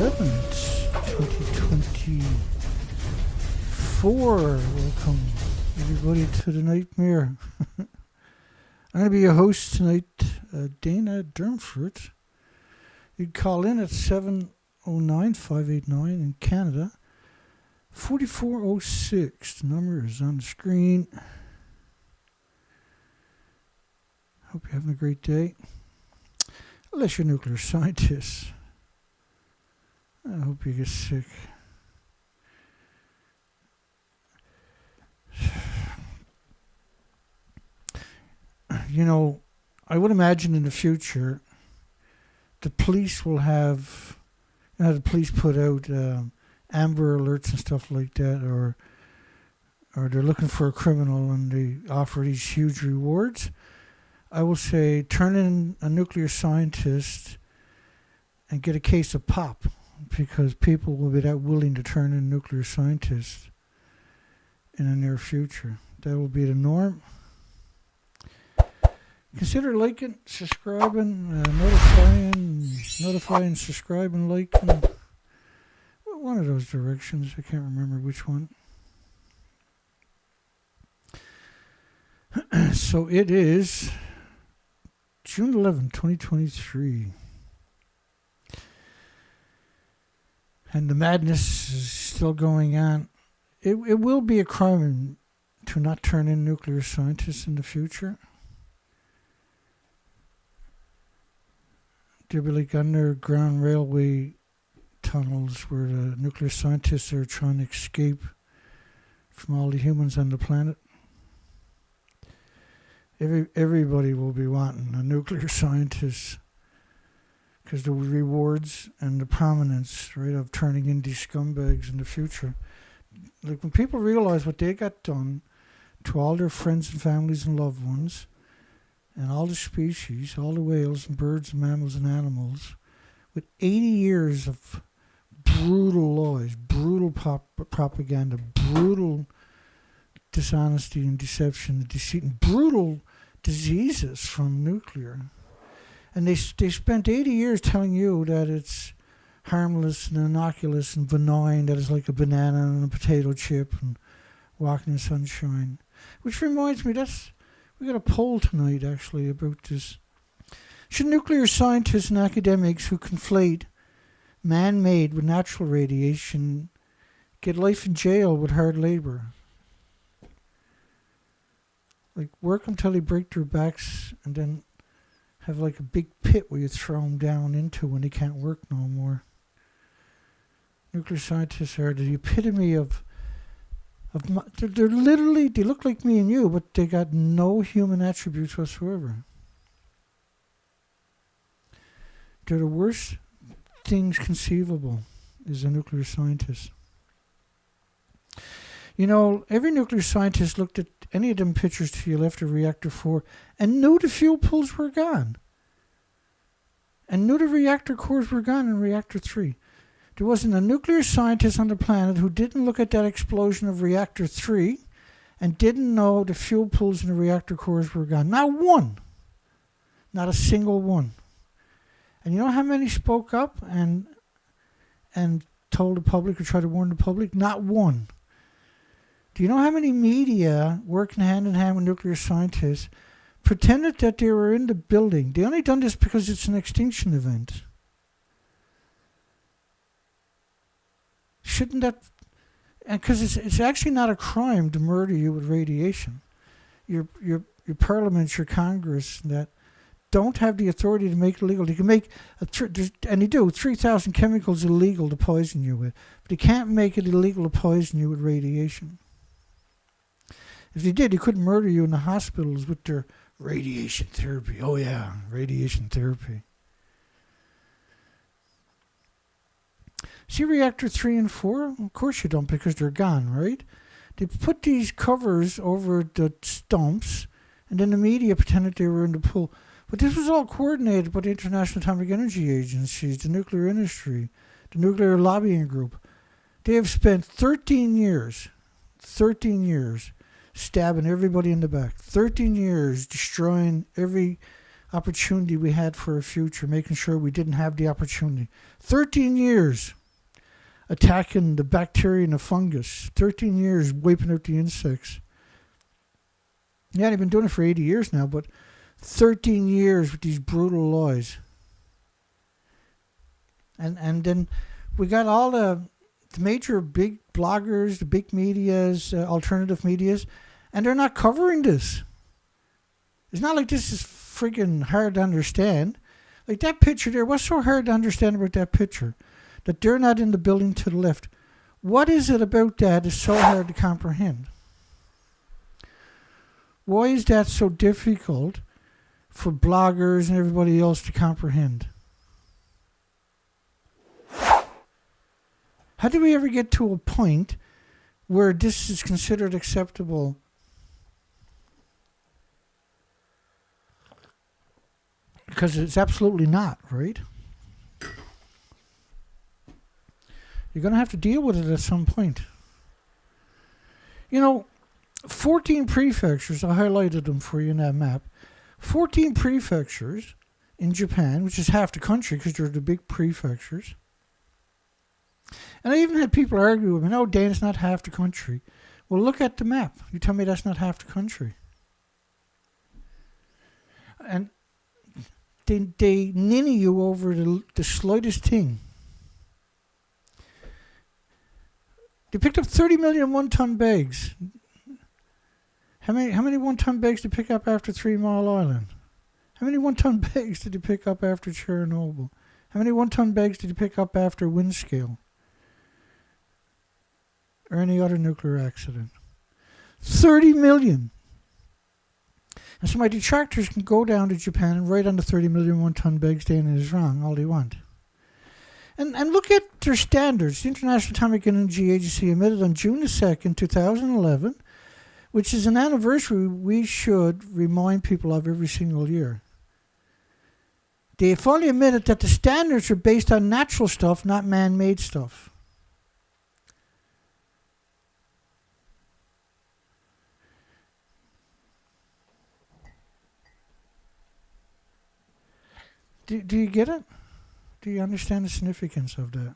11th, 2024. Welcome, everybody, to the Nightmare. I'm going to be your host tonight, Dana Durnford. You can call in at 709-589 in Canada. 4406, the number is on the screen. Hope you're having a great day. Unless you're nuclear scientists. I hope you get sick. You know, I would imagine in the future, the police will have, the police put out Amber Alerts and stuff like that, or they're looking for a criminal and they offer these huge rewards. I will say, turn in a nuclear scientist and get a case of pop, because people will be that willing to turn in nuclear scientists in the near future. That will be the norm. Consider liking, subscribing, notifying, subscribing, liking. One of those directions. I can't remember which one. So it is June 11, 2023. And the madness is still going on. It will be a crime to not turn in nuclear scientists in the future. They'll be like underground railway tunnels where the nuclear scientists are trying to escape from all the humans on the planet. Everybody will be wanting a nuclear scientist because the rewards and the prominence, right, of turning in these scumbags in the future. Like when people realize what they got done to all their friends and families and loved ones, and all the species, all the whales and birds and mammals and animals, with 80 years of brutal lies, brutal propaganda, brutal dishonesty and deception and deceit, and brutal diseases from nuclear. And they spent 80 years telling you that it's harmless and innocuous and benign, that it's like a banana and a potato chip and walking in sunshine. Which reminds me, we got a poll tonight actually about this. Should nuclear scientists and academics who conflate man-made with natural radiation get life in jail with hard labor? Like work until they break their backs and then have like a big pit where you throw them down into when they can't work no more. Nuclear scientists are the epitome of they're literally, they look like me and you, but they got no human attributes whatsoever. They're the worst things conceivable, is a nuclear scientist. You know, every nuclear scientist looked at any of them pictures to your left of Reactor 4 and knew the fuel pools were gone. And knew the reactor cores were gone in Reactor 3. There wasn't a nuclear scientist on the planet who didn't look at that explosion of Reactor 3 and didn't know the fuel pools in the reactor cores were gone. Not one. Not a single one. And you know how many spoke up and told the public or tried to warn the public? Not one. Do you know how many media working hand in hand with nuclear scientists pretended that they were in the building? They only done this because it's an extinction event. Shouldn't that... Because it's actually not a crime to murder you with radiation. Your parliaments, your Congress, that don't have the authority to make it illegal. They can make, and they do, 3,000 chemicals illegal to poison you with. But they can't make it illegal to poison you with radiation. If they did, they couldn't murder you in the hospitals with their radiation therapy. Oh yeah, radiation therapy. See Reactor 3 and 4? Of course you don't, because they're gone, right? They put these covers over the stumps, and then the media pretended they were in the pool. But this was all coordinated by the International Atomic Energy Agency, the nuclear industry, the nuclear lobbying group. They have spent 13 years stabbing everybody in the back. 13 years destroying every opportunity we had for a future, making sure we didn't have the opportunity. 13 years attacking the bacteria and the fungus. 13 years wiping out the insects. Yeah, they've been doing it for 80 years now, but 13 years with these brutal lies. And then we got all the major big bloggers, the big medias, alternative medias, and they're not covering this. It's not like this is freaking hard to understand. Like that picture there, what's so hard to understand about that picture? That they're not in the building to the left. What is it about that is so hard to comprehend? Why is that so difficult for bloggers and everybody else to comprehend? How do we ever get to a point where this is considered acceptable? Because it's absolutely not, right? You're going to have to deal with it at some point. 14 prefectures, I highlighted them for you in that map. 14 prefectures in Japan, which is half the country because they're the big prefectures. And I even had people argue with me, no, Dane, it's not half the country. Well, look at the map. You tell me that's not half the country. And they ninny you over the slightest thing. They picked up 30 million one-ton bags. How many one-ton bags did they pick up after 3 Mile Island? How many one-ton bags did they pick up after Chernobyl? How many one-ton bags did they pick up after Windscale? Or any other nuclear accident? 30 million. And so my detractors can go down to Japan and write on the 30 million one-ton bags Dana is wrong all they want. And look at their standards. The International Atomic Energy Agency admitted on June the 2nd, 2011, which is an anniversary we should remind people of every single year. They finally admitted that the standards are based on natural stuff, not man-made stuff. Do you get it? Do you understand the significance of that?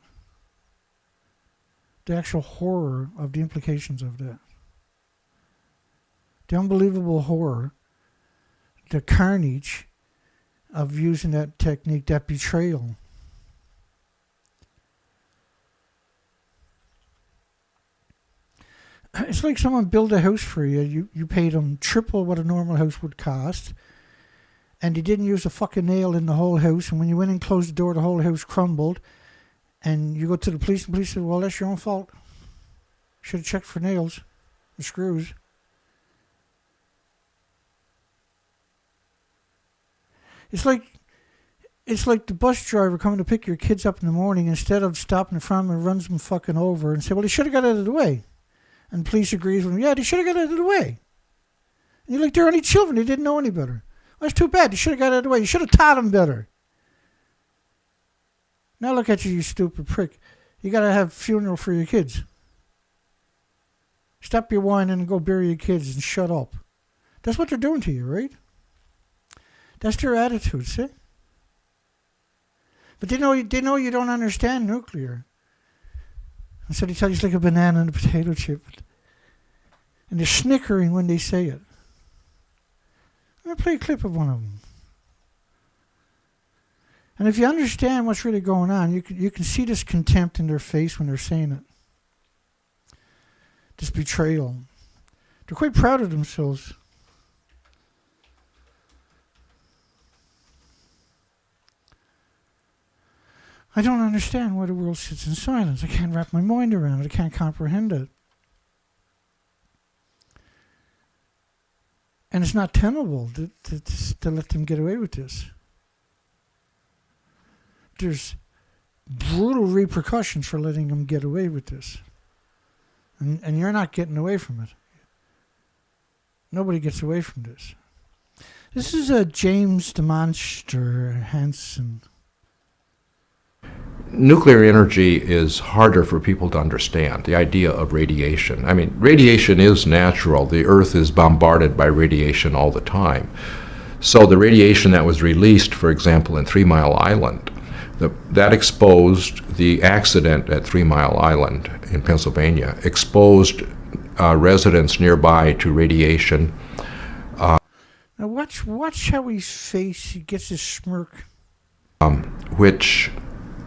The actual horror of the implications of that. The unbelievable horror, the carnage of using that technique, that betrayal. It's like someone built a house for you. You paid them triple what a normal house would cost. And he didn't use a fucking nail in the whole house. And when you went and closed the door, the whole house crumbled. And you go to the police, and the police said, well, that's your own fault. Should have checked for nails and screws. It's like the bus driver coming to pick your kids up in the morning, instead of stopping in front of them and runs them fucking over and say, well, he should have got out of the way. And the police agrees with him, yeah, they should have got out of the way. And you're like, they're only children, they didn't know any better. That's too bad. You should have got out of the way. You should have taught them better. Now look at you, you stupid prick. You got to have a funeral for your kids. Stop your whining and go bury your kids and shut up. That's what they're doing to you, right? That's their attitude, see? But they know you don't understand nuclear. And so they tell you it's like a banana and a potato chip. And they're snickering when they say it. I'm going to play a clip of one of them. And if you understand what's really going on, you can see this contempt in their face when they're saying it. This betrayal. They're quite proud of themselves. I don't understand why the world sits in silence. I can't wrap my mind around it. I can't comprehend it. And it's not tenable to let them get away with this. There's brutal repercussions for letting them get away with this. And you're not getting away from it. Nobody gets away from this. This is a James the Monster Hansen. Nuclear energy is harder for people to understand, the idea of radiation. I mean, radiation is natural. The Earth is bombarded by radiation all the time. So the radiation that was released, for example, in 3 Mile Island That exposed the accident at 3 Mile Island in Pennsylvania, exposed residents nearby to radiation. Now watch how his face, he gets his smirk. Which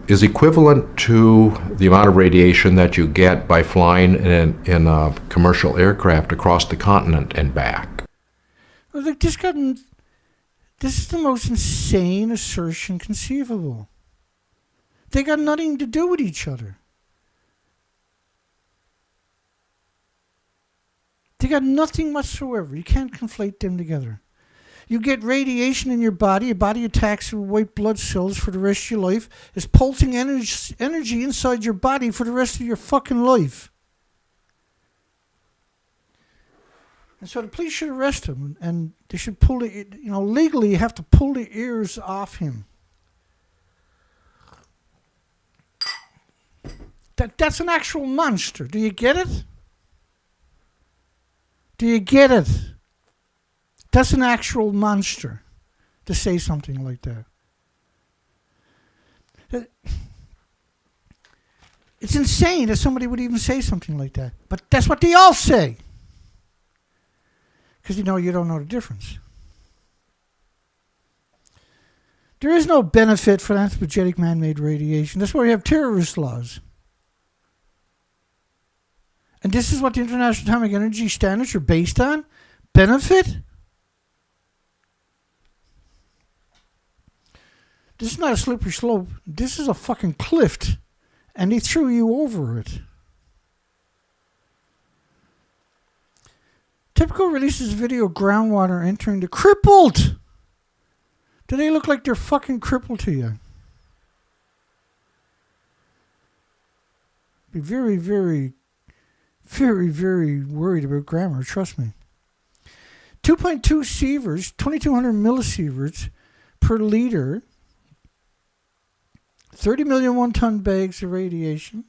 is equivalent to the amount of radiation that you get by flying in a commercial aircraft across the continent and back. Like this is the most insane assertion conceivable. They got nothing to do with each other. They got nothing whatsoever. You can't conflate them together. You get radiation in your body attacks with white blood cells for the rest of your life. It's pulsing energy inside your body for the rest of your fucking life. And so the police should arrest him, and they should pull legally you have to pull the ears off him. That's an actual monster. Do you get it? Do you get it? That's an actual monster to say something like that. It's insane that somebody would even say something like that. But that's what they all say. Because you don't know the difference. There is no benefit for anthropogenic man-made radiation. That's why we have terrorist laws. And this is what the International Atomic Energy Standards are based on? Benefit? This is not a slippery slope. This is a fucking cliff. And they threw you over it. TEPCO releases video of groundwater entering the crippled. Do they look like they're fucking crippled to you? Be very, very, very, very worried about grammar, trust me. 2.2 sieverts, 2200 millisieverts per liter, 30 million one-ton bags of radiation.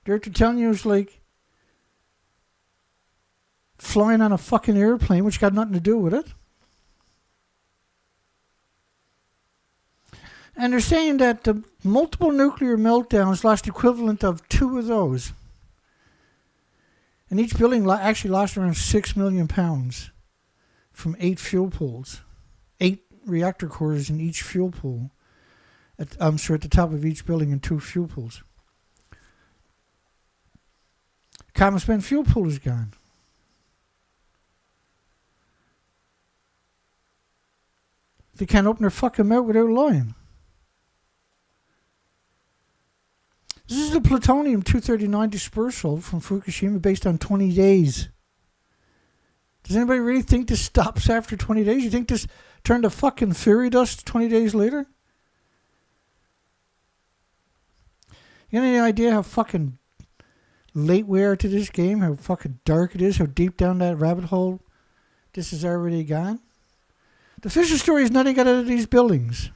They're telling you it's like flying on a fucking airplane, which got nothing to do with it. And they're saying that the multiple nuclear meltdowns lost the equivalent of 2 of those. And each building actually lost around 6 million pounds from 8 fuel pools. 8 reactor cores in each fuel pool. At the top of each building and 2 fuel pools. Common spent fuel pool is gone. They can't open their fucking mouth without lying. This is the plutonium-239 dispersal from Fukushima based on 20 days. Does anybody really think this stops after 20 days? You think this turned to fucking fairy dust 20 days later? You got any idea how fucking late we are to this game? How fucking dark it is? How deep down that rabbit hole this has already gone? The official story is nothing got out of these buildings.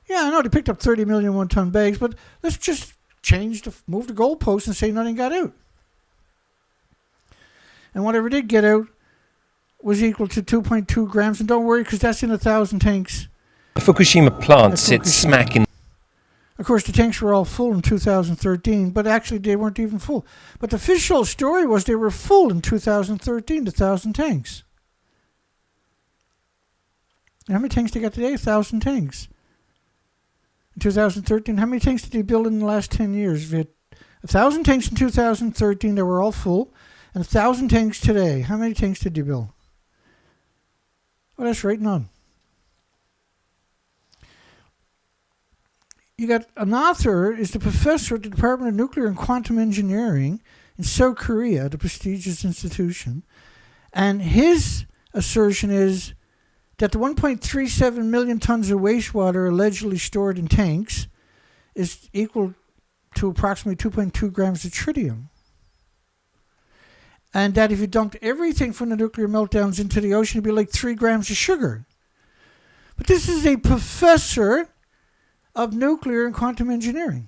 Yeah, I know they picked up 30 million one-ton bags, but let's just move the goalpost and say nothing got out. And whatever did get out was equal to 2.2 grams. And don't worry, because that's in 1,000 tanks. The Fukushima plant sits smack in. Of course, the tanks were all full in 2013, but actually they weren't even full. But the official story was they were full in 2013, the 1,000 tanks. And how many tanks they got today? 1,000 tanks. In 2013, how many tanks did they build in the last 10 years? We had 1,000 tanks in 2013 that were all full, and 1,000 tanks today. How many tanks did they build? Well, that's right, none. You got an author, is the professor at the Department of Nuclear and Quantum Engineering in South Korea, the prestigious institution, and his assertion is that the 1.37 million tons of wastewater allegedly stored in tanks is equal to approximately 2.2 grams of tritium. And that if you dumped everything from the nuclear meltdowns into the ocean, it'd be like 3 grams of sugar. But this is a professor of nuclear and quantum engineering.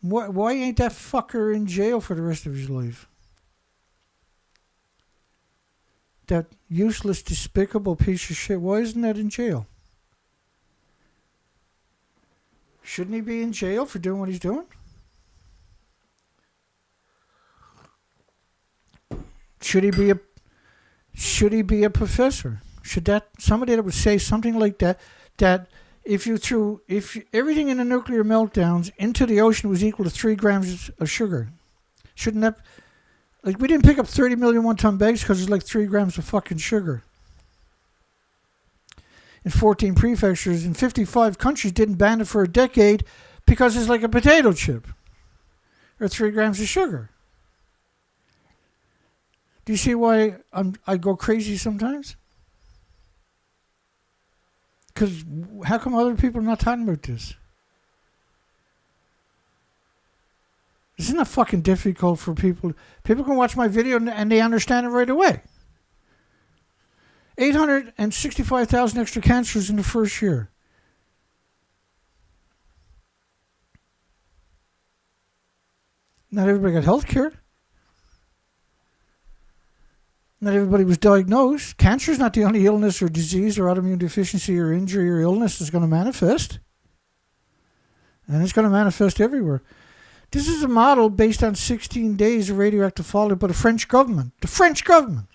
Why ain't that fucker in jail for the rest of his life? that useless, despicable piece of shit, why isn't that in jail? Shouldn't he be in jail for doing what he's doing? Should he be a professor? Should that somebody that would say something like that if everything in the nuclear meltdowns into the ocean was equal to 3 grams of sugar, shouldn't that, like, we didn't pick up 30 million one-ton bags because it's like 3 grams of fucking sugar. In 14 prefectures in 55 countries didn't ban it for a decade because it's like a potato chip or 3 grams of sugar. Do you see why I go crazy sometimes? Because how come other people are not talking about this? Isn't that fucking difficult for people? People can watch my video and they understand it right away. 865,000 extra cancers in the first year. Not everybody got health care. Not everybody was diagnosed. Cancer is not the only illness or disease or autoimmune deficiency or injury or illness that's going to manifest. And it's going to manifest everywhere. This is a model based on 16 days of radioactive fallout by the French government. The French government.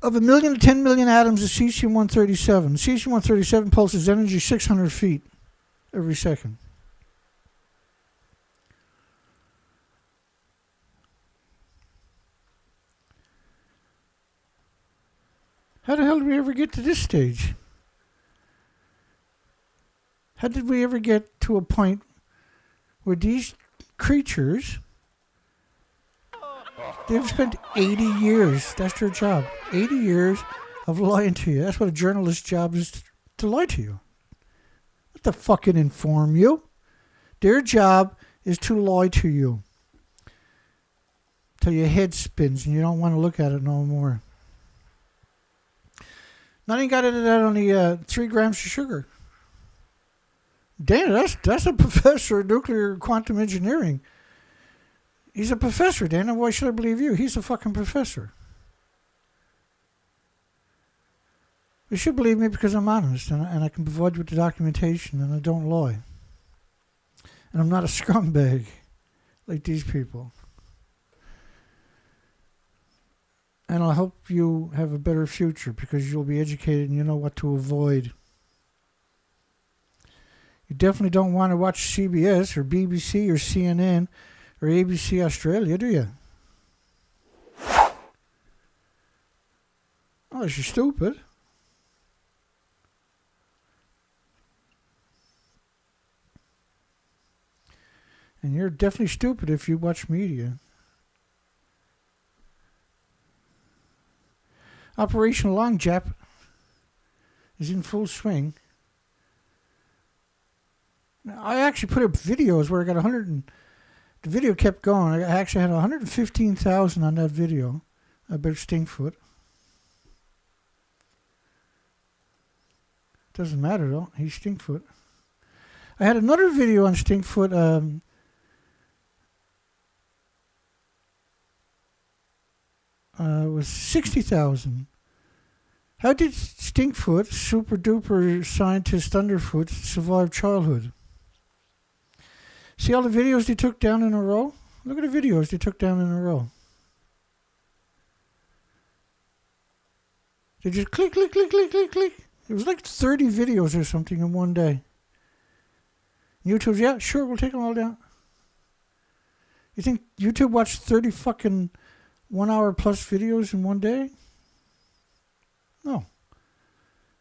Of 1 million to 10 million atoms of cesium-137. Cesium-137 pulses energy 600 feet every second. How the hell did we ever get to this stage? How did we ever get to a point where these creatures, they've spent 80 years, that's their job, 80 years of lying to you. That's what a journalist's job is, to lie to you. Not to fucking inform you. Their job is to lie to you. Till your head spins and you don't want to look at it no more. Nothing got into that on the 3 grams of sugar. Dana, that's a professor of nuclear quantum engineering. He's a professor, Dana. Why should I believe you? He's a fucking professor. You should believe me because I'm honest and I can provide you with the documentation and I don't lie. And I'm not a scumbag like these people. And I'll help you have a better future because you'll be educated and you know what to avoid. You definitely don't want to watch CBS or BBC or CNN or ABC Australia, do you? Unless you're stupid. And you're definitely stupid if you watch media. Operation Long Jap is in full swing. Now, I actually put up videos where I got 100 and the video kept going. I actually had 115,000 on that video about Stinkfoot. Doesn't matter though. He's Stinkfoot. I had another video on Stinkfoot. It was 60,000. How did Stinkfoot, super duper scientist Thunderfoot, survive childhood? See all the videos they took down in a row? Look at the videos they took down in a row. They just click, click, click, click, click, click. It was like 30 videos or something in one day. YouTube's, yeah, sure, we'll take them all down. You think YouTube watched 30 fucking 1 hour plus videos in one day? No.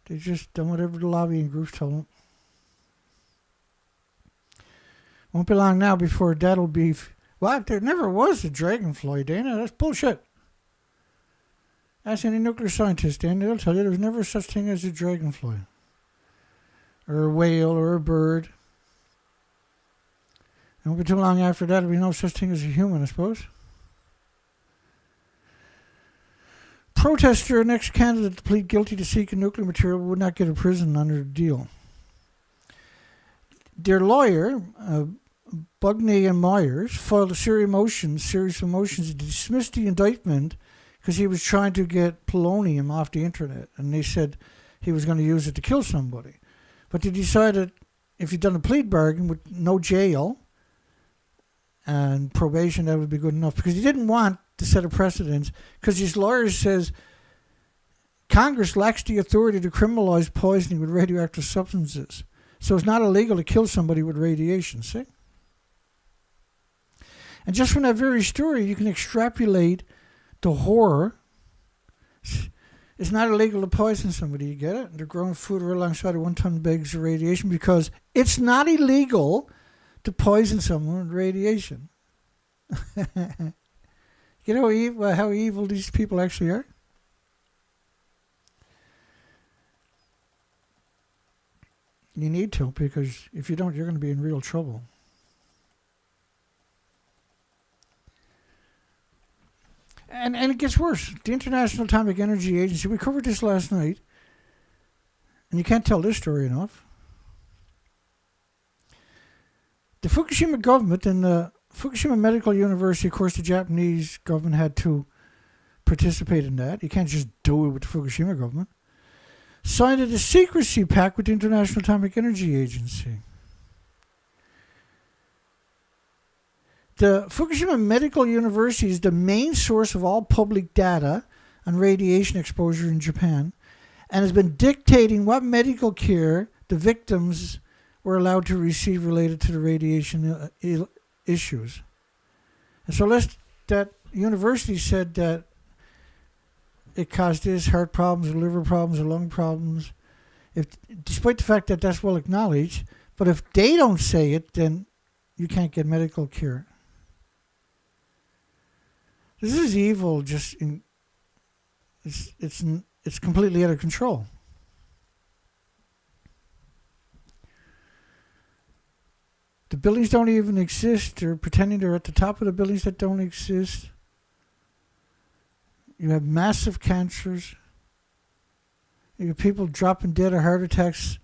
They just done whatever the lobbying groups told them. Won't be long now before that'll be... Well, there never was a dragonfly, Dana. That's bullshit. Ask any nuclear scientist, Dana. They'll tell you there's never such thing as a dragonfly. Or a whale or a bird. It won't be too long after that there'll be no such thing as a human, I suppose. Protester, next candidate to plead guilty to seeking nuclear material, would not get a prison under the deal. Their lawyer, Bldg and Myers, filed a series of motions to dismiss the indictment because he was trying to get polonium off the internet, and they said he was going to use it to kill somebody. But they decided if he'd done a plea bargain with no jail and probation, that would be good enough, because he didn't want to set a precedent, because his lawyer says Congress lacks the authority to criminalize poisoning with radioactive substances. So it's not illegal to kill somebody with radiation, see? And just from that very story, you can extrapolate the horror. It's not illegal to poison somebody, you get it? They're growing food right alongside of 1 ton bags of radiation, because it's not illegal to poison someone with radiation. You know how evil these people actually are? You need to, because if you don't, you're going to be in real trouble. And it gets worse. The International Atomic Energy Agency, we covered this last night, and you can't tell this story enough. The Fukushima government and the Fukushima Medical University, of course, the Japanese government had to participate in that. You can't just do it with the Fukushima government. Signed a secrecy pact with the International Atomic Energy Agency. The Fukushima Medical University is the main source of all public data on radiation exposure in Japan, and has been dictating what medical care the victims were allowed to receive related to the radiation issues. And so that university said that it caused this, heart problems, liver problems, lung problems, despite the fact that that's well acknowledged. But if they don't say it, then you can't get medical care. This is evil. It's completely out of control. The buildings don't even exist. They're pretending they're at the top of the buildings that don't exist. You have massive cancers. You have people dropping dead of heart attacks.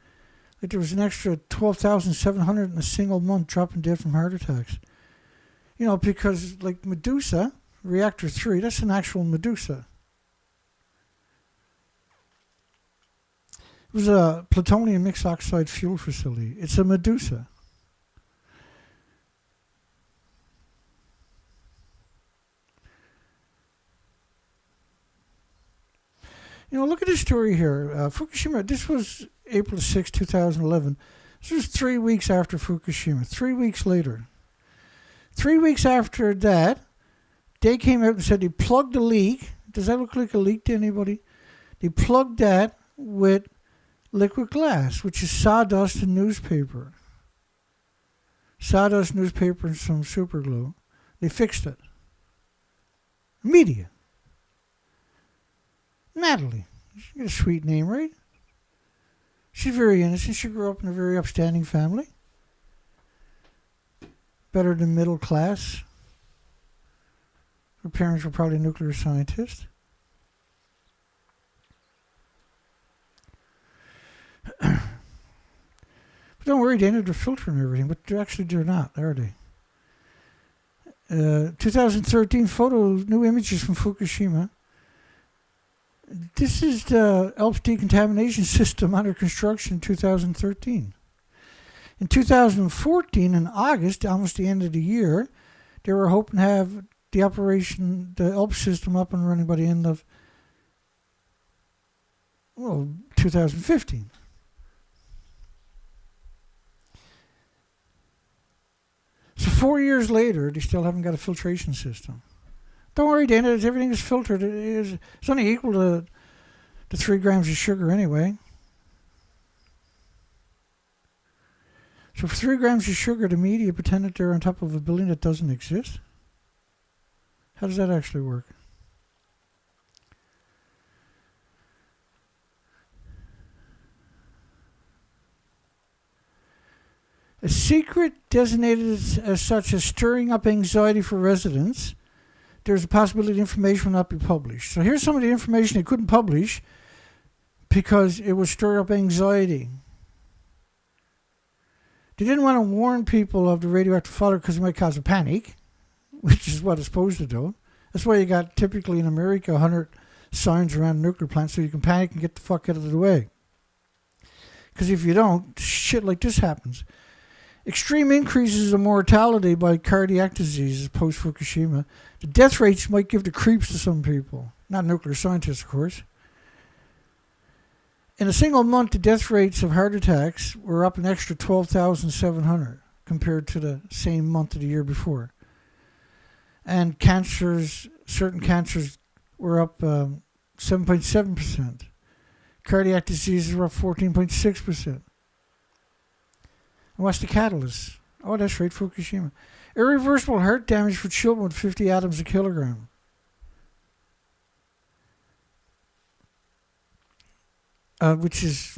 Like there was an extra 12,700 in a single month dropping dead from heart attacks. You know, because like Medusa, Reactor 3, that's an actual Medusa. It was a plutonium mixed oxide fuel facility. It's a Medusa. You know, look at this story here. Fukushima, this was April 6, 2011. This was 3 weeks after Fukushima, 3 weeks later. 3 weeks after that, they came out and said they plugged a leak. Does that look like a leak to anybody? They plugged that with liquid glass, which is sawdust and newspaper. Sawdust, newspaper, and some super glue. They fixed it. Media. Natalie. She got a sweet name, right? She's very innocent. She grew up in a very upstanding family. Better than middle class. Her parents were probably nuclear scientists. But don't worry, they know they're filtering everything, but they're not, are they? 2013 photos, new images from Fukushima. This is the ALPS decontamination system under construction in 2013. In 2014, in August, almost the end of the year, they were hoping to have the ALPS system up and running by the end of, 2015. So 4 years later, they still haven't got a filtration system. Don't worry, Dana, everything is filtered. It's only equal to 3 grams of sugar anyway. So for 3 grams of sugar, the media pretend that they're on top of a building that doesn't exist. How does that actually work? A secret designated as such as stirring up anxiety for residents. There's a possibility the information will not be published. So here's some of the information they couldn't publish because it would stir up anxiety. They didn't want to warn people of the radioactive fallout because it might cause a panic, which is what it's supposed to do. That's why you got typically in America 100 signs around nuclear plants so you can panic and get the fuck out of the way. Because if you don't, shit like this happens. Extreme increases of mortality by cardiac diseases post-Fukushima. The death rates might give the creeps to some people. Not nuclear scientists, of course. In a single month, the death rates of heart attacks were up an extra 12,700 compared to the same month of the year before. And cancers, certain cancers were up 7.7%. Cardiac diseases were up 14.6%. And what's the catalyst? Oh, that's right, Fukushima. Irreversible heart damage for children with 50 atoms a kilogram. Which is,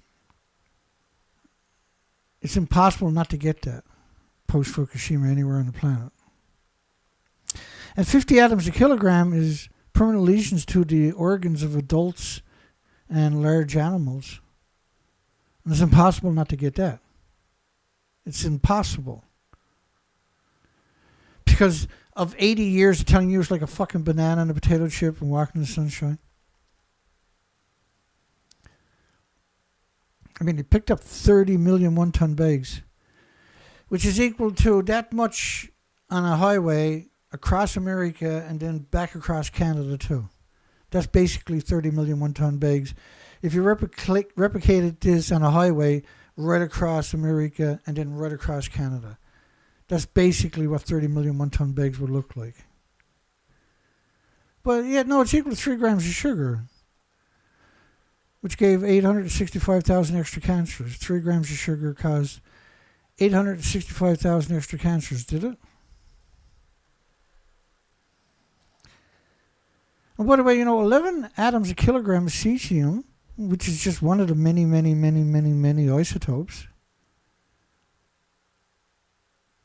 it's impossible not to get that post-Fukushima anywhere on the planet. And 50 atoms a kilogram is permanent lesions to the organs of adults and large animals. And it's impossible not to get that. It's impossible. Because of 80 years of telling you it's like a fucking banana and a potato chip and walking in the sunshine. I mean, they picked up 30 million one-ton bags, which is equal to that much on a highway across America and then back across Canada too. That's basically 30 million one-ton bags. If you replicated this on a highway right across America and then right across Canada, that's basically what 30 million one-ton bags would look like. But yeah, no, it's equal to 3 grams of sugar, which gave 865,000 extra cancers. 3 grams of sugar caused 865,000 extra cancers, did it? And by the way, 11 atoms a kilogram of cesium, which is just one of the many, many, many, many, many isotopes.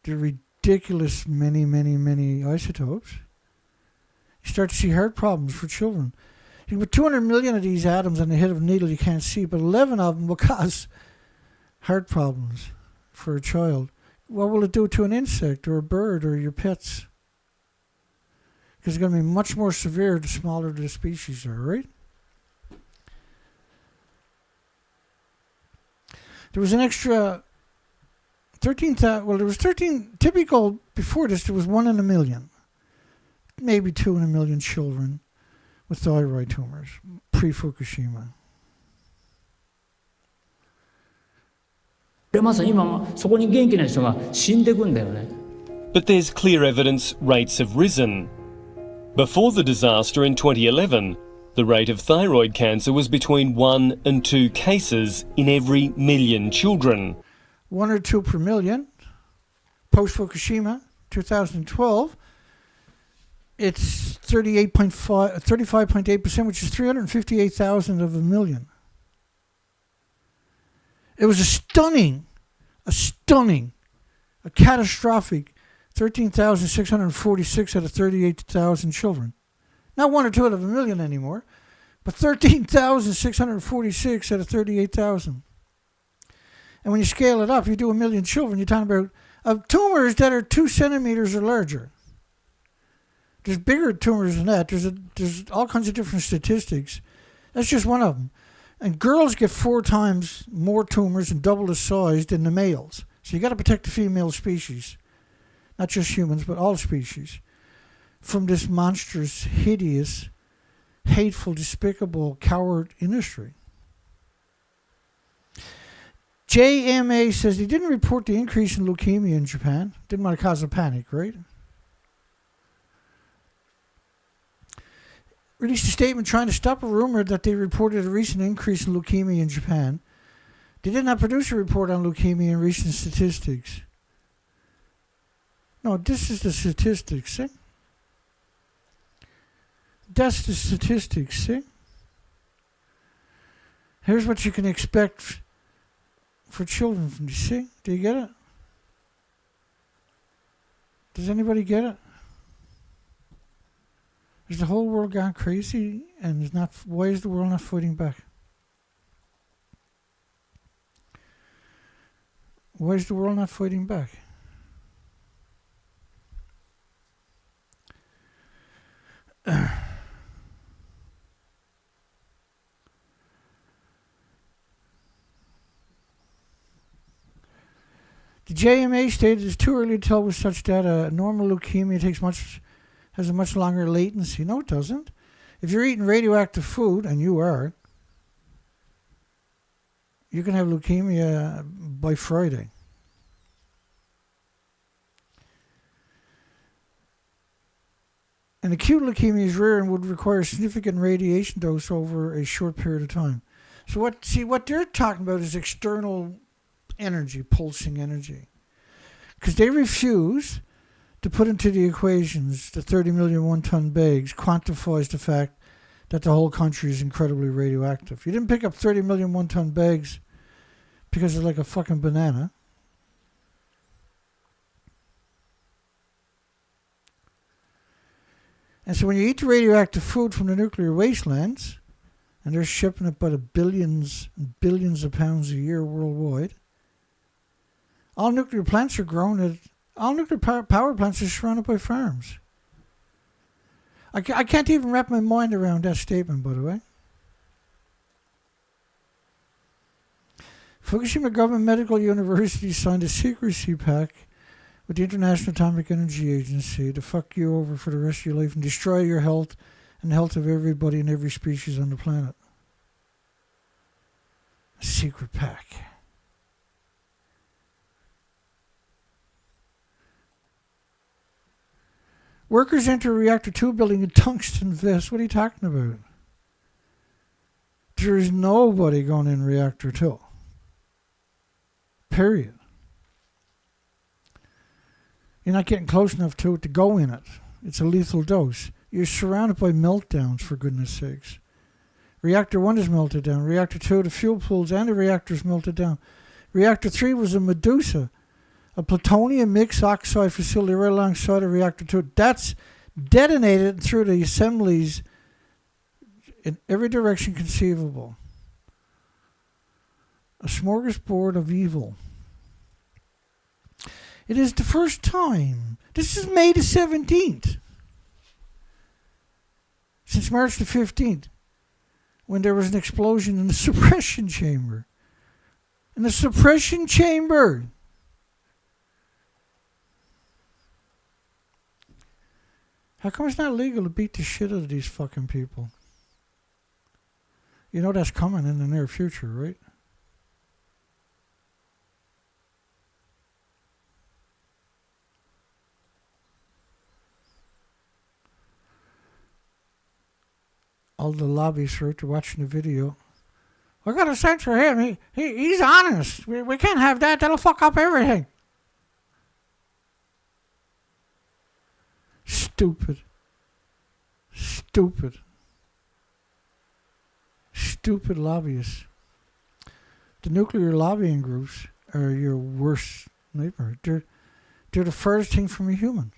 The ridiculous many, many, many isotopes. You start to see heart problems for children. You put 200 million of these atoms on the head of a needle you can't see, but 11 of them will cause heart problems for a child. What will it do to an insect or a bird or your pets? Because it's going to be much more severe the smaller the species are, right? There was an extra 13,000, well, there was 13, typical before this, there was 1 in a million, maybe 2 in a million children with thyroid tumors, pre-Fukushima. まさに今そこに元気な人が死んでいくんだよね。 But there's clear evidence rates have risen. Before the disaster in 2011, the rate of thyroid cancer was between 1 and 2 cases in every million children. 1 or 2 per million. Post-Fukushima, 2012, it's 35.8%, which is 358,000 of a million. It was a catastrophic 13,646 out of 38,000 children. Not 1 or 2 out of a million anymore, but 13,646 out of 38,000. And when you scale it up, you do a million children, you're talking about tumors that are 2 centimeters or larger. There's bigger tumors than that. There's all kinds of different statistics. That's just one of them. And girls get 4 times more tumors and double the size than the males. So you got to protect the female species, not just humans, but all species, from this monstrous, hideous, hateful, despicable, coward industry. JMA says they didn't report the increase in leukemia in Japan. Didn't want to cause a panic, right? Released a statement trying to stop a rumor that they reported a recent increase in leukemia in Japan. They did not produce a report on leukemia in recent statistics. No, this is the statistics, see? That's the statistics, see? Here's what you can expect for children from you, see? Do you get it? Does anybody get it? Is the whole world gone crazy? And is not? Why is the world not fighting back? Why is the world not fighting back? The JMA stated it's too early to tell with such data. Normal leukemia has a much longer latency. No, it doesn't. If you're eating radioactive food, and you are, you can have leukemia by Friday. And acute leukemia is rare and would require a significant radiation dose over a short period of time. So what they're talking about is external energy, pulsing energy. Because they refuse to put into the equations the 30 million one-ton bags quantifies the fact that the whole country is incredibly radioactive. You didn't pick up 30 million one-ton bags because it's like a fucking banana. And so when you eat the radioactive food from the nuclear wastelands, and they're shipping it by the billions and billions of pounds a year worldwide, all nuclear plants are grown at, all nuclear power plants are surrounded by farms. I can't even wrap my mind around that statement, by the way. Fukushima Government Medical University signed a Secrecy Pact with the International Atomic Energy Agency to fuck you over for the rest of your life and destroy your health and the health of everybody and every species on the planet. A secret pact. Workers enter a Reactor 2 building in tungsten vest. What are you talking about? There is nobody going in Reactor 2. Period. You're not getting close enough to it to go in it. It's a lethal dose. You're surrounded by meltdowns, for goodness sakes. Reactor 1 is melted down. Reactor 2, the fuel pools and the reactors melted down. Reactor 3 was a Medusa, a plutonium mixed oxide facility right alongside of Reactor 2. That's detonated through the assemblies in every direction conceivable. A smorgasbord of evil. It is the first time. This is May the 17th. Since March the 15th, when there was an explosion in the suppression chamber. In the suppression chamber. How come it's not legal to beat the shit out of these fucking people? You know that's coming in the near future, right? All the lobbyists are watching the video. We gotta censor him. He's honest. We can't have that. That'll fuck up everything. Stupid. Stupid. Stupid lobbyists. The nuclear lobbying groups are your worst nightmare. They're the furthest thing from a human.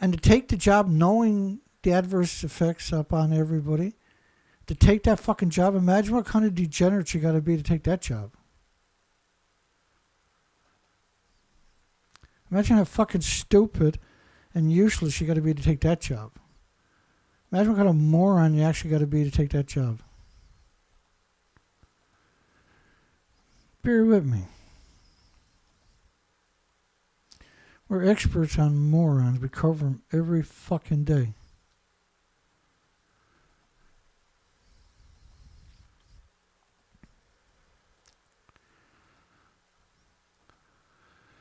And to take the job knowing the adverse effects upon everybody, to take that fucking job, imagine what kind of degenerate you gotta be to take that job. Imagine how fucking stupid and useless you gotta be to take that job. Imagine what kind of moron you actually gotta be to take that job. Bear with me. We're experts on morons. We cover them every fucking day.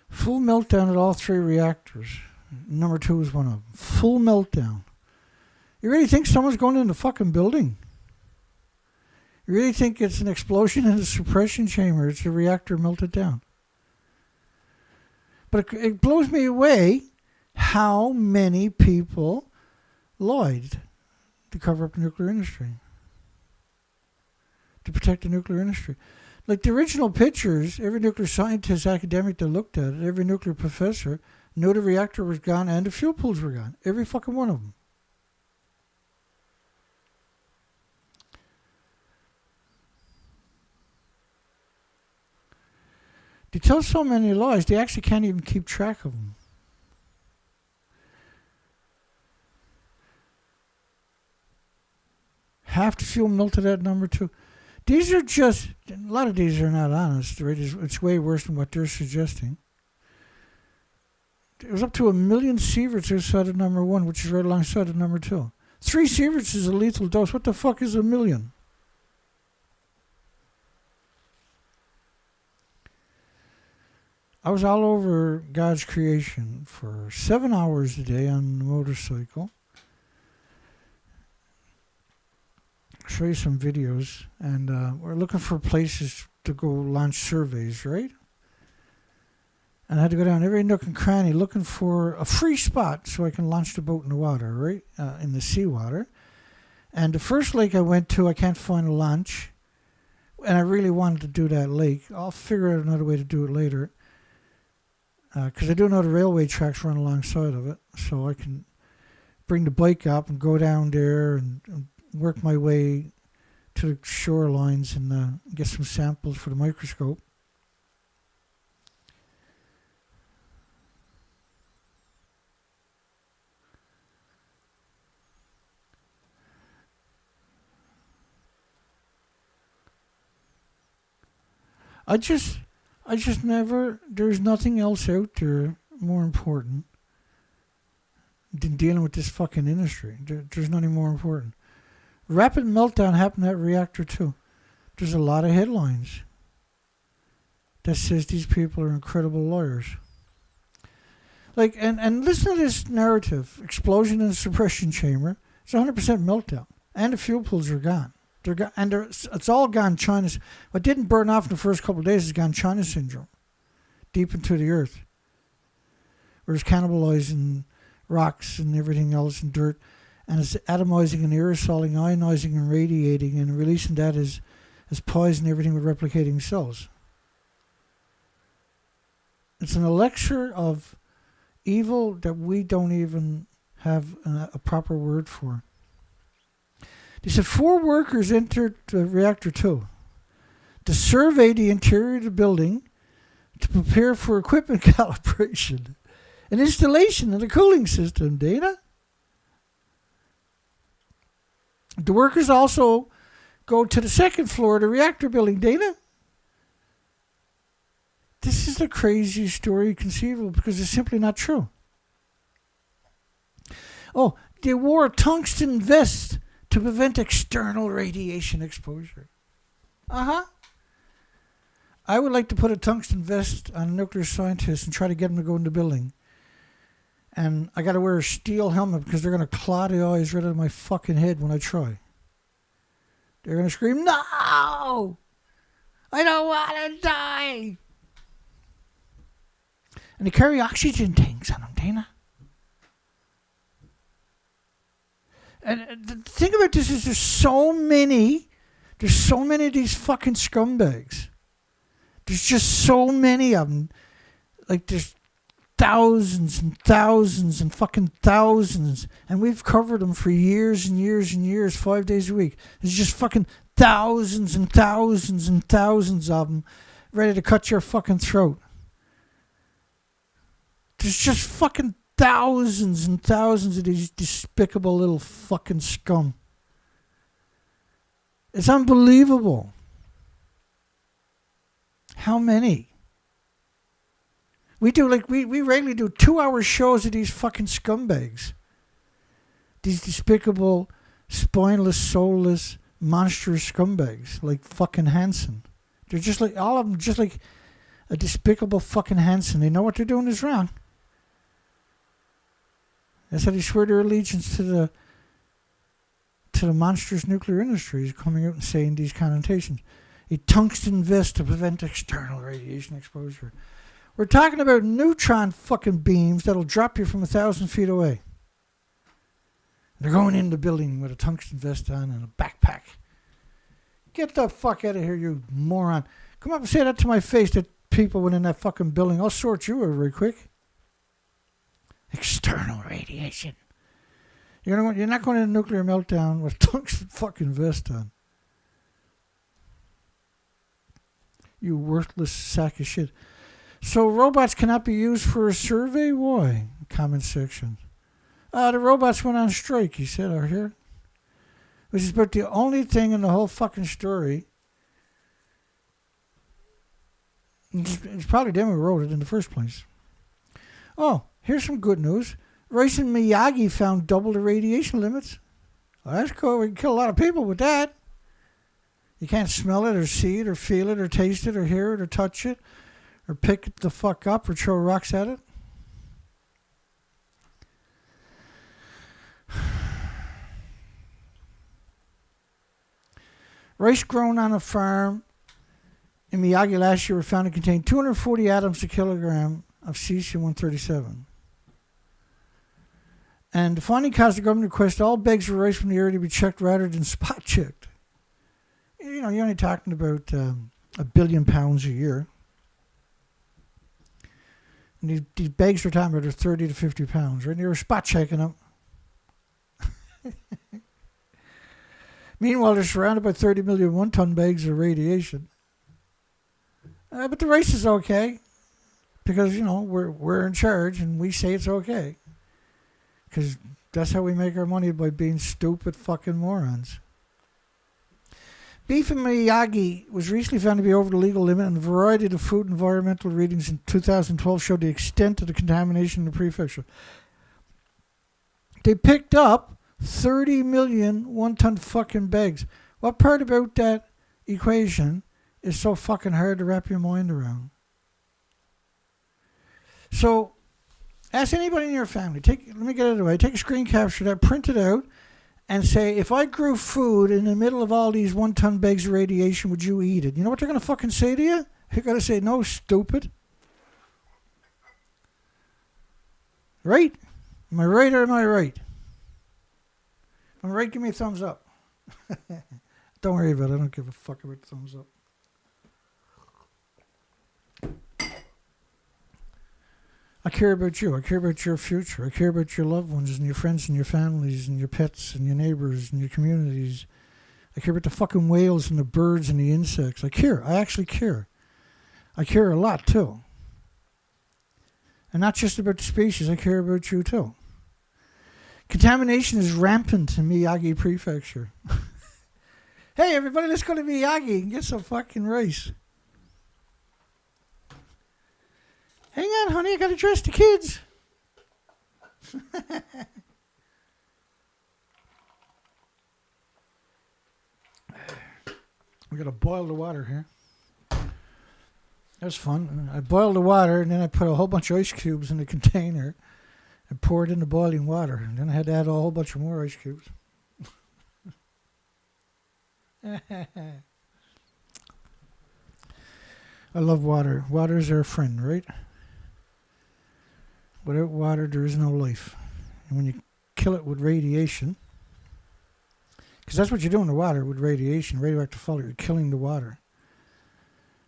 Full meltdown at all three reactors. Number 2 is one of them. Full meltdown. You really think someone's going in the fucking building? You really think it's an explosion in the suppression chamber? It's a reactor melted down. But it blows me away how many people lied to cover up the nuclear industry. To protect the nuclear industry. Like the original pictures, every nuclear scientist, academic that looked at it, every nuclear professor knew the reactor was gone and the fuel pools were gone. Every fucking one of them. They tell so many lies, they actually can't even keep track of them. Half the fuel melted at number 2. These are just, a lot of these are not honest, right? It's way worse than what they're suggesting. It was up to 1 million sieverts outside of number 1, which is right alongside of number 2. 3 sieverts is a lethal dose. What the fuck is 1 million? I was all over God's creation for 7 hours a day on the motorcycle. I'll show you some videos. And we're looking for places to go launch surveys, right? And I had to go down every nook and cranny looking for a free spot so I can launch the boat in the water, right? In the seawater. And the first lake I went to, I can't find a launch. And I really wanted to do that lake. I'll figure out another way to do it later. Because I do know the railway tracks run alongside of it. So I can bring the bike up and go down there and work my way to the shorelines and get some samples for the microscope. I just never, there's nothing else out there more important than dealing with this fucking industry. There's nothing more important. Rapid meltdown happened at Reactor 2. There's a lot of headlines that says these people are incredible lawyers. Like, and listen to this narrative. Explosion in the suppression chamber. It's 100% meltdown. And the fuel pools are gone. It's all gone China. What didn't burn off in the first couple of days is gone China syndrome, deep into the earth, where it's cannibalizing rocks and everything else and dirt, and it's atomizing and aerosoling, ionizing and radiating, and releasing that as poison, everything with replicating cells. It's an elixir of evil that we don't even have a proper word for. They said 4 workers entered Reactor 2 to survey the interior of the building to prepare for equipment calibration and installation of the cooling system, Dana. The workers also go to the 2nd floor of the reactor building, Dana. This is the craziest story conceivable because it's simply not true. Oh, they wore a tungsten vest to prevent external radiation exposure. I would like to put a tungsten vest on a nuclear scientist and try to get him to go in the building. And I got to wear a steel helmet because they're going to claw the eyes right out of my fucking head when I try. They're going to scream, "No! I don't want to die!" And they carry oxygen tanks on them, Dana. And the thing about this is there's so many of these fucking scumbags. There's just so many of them. Like there's thousands and thousands and fucking thousands. And we've covered them for years and years and years, 5 days a week. There's just fucking thousands and thousands and thousands of them ready to cut your fucking throat. There's just fucking thousands and thousands of these despicable little fucking scum. It's unbelievable. How many? We regularly do 2-hour shows of these fucking scumbags. These despicable, spineless, soulless, monstrous scumbags like fucking Hansen. They're just like, all of them just like a despicable fucking Hansen. They know what they're doing is wrong. That's how they swear their allegiance to the monstrous nuclear industry, is coming out and saying these connotations. A tungsten vest to prevent external radiation exposure. We're talking about neutron fucking beams that'll drop you from 1,000 feet away. They're going in the building with a tungsten vest on and a backpack. Get the fuck out of here, you moron. Come up and say that to my face, that people went in that fucking building. I'll sort you out very quick. External radiation. You're not going to a nuclear meltdown with tungsten fucking vest on. You worthless sack of shit. So robots cannot be used for a survey? Why? Comment section. The robots went on strike, he said, out here. Which is about the only thing in the whole fucking story It's probably them who wrote it in the first place. Oh, here's some good news. Rice and Miyagi found double the radiation limits. Well, that's cool. We can kill a lot of people with that. You can't smell it or see it or feel it or taste it or hear it or touch it or pick it the fuck up or throw rocks at it. Rice grown on a farm in Miyagi last year were found to contain 240 atoms per kilogram of cesium-137. And the finding caused the government to request all bags of rice from the area to be checked rather than spot checked. You know, you're only talking about 1 billion pounds a year. And these bags we're talking about are 30 to 50 pounds, right? And they were spot checking them. Meanwhile, they're surrounded by 30 million one-ton bags of radiation. But the rice is okay because, you know, we're in charge and we say it's okay. Because that's how we make our money, by being stupid fucking morons. Beef in Miyagi was recently found to be over the legal limit, and a variety of the food and environmental readings in 2012 showed the extent of the contamination in the prefecture. They picked up 30 million one-ton fucking bags. What part about that equation is so fucking hard to wrap your mind around? So, ask anybody in your family. Let me get it away. Take a screen capture of that, print it out, and say, if I grew food in the middle of all these one-ton bags of radiation, would you eat it? You know what they're going to fucking say to you? They're going to say, no, stupid. Right? Am I right or am I right? If I'm right, give me a thumbs up. Don't worry about it. I don't give a fuck about the thumbs up. I care about you. I care about your future. I care about your loved ones and your friends and your families and your pets and your neighbors and your communities. I care about the fucking whales and the birds and the insects. I care. I actually care. I care a lot, too. And not just about the species. I care about you, too. Contamination is rampant in Miyagi Prefecture. Hey, everybody, let's go to Miyagi and get some fucking rice. Hang on, honey, I gotta dress the kids. We gotta boil the water here. That was fun. I boiled the water and then I put a whole bunch of ice cubes in the container and poured in the boiling water. And then I had to add a whole bunch of more ice cubes. I love water. Water is our friend, right? Without water, there is no life. And when you kill it with radiation, because that's what you're doing to water with radiation, radioactive fallout, you're killing the water.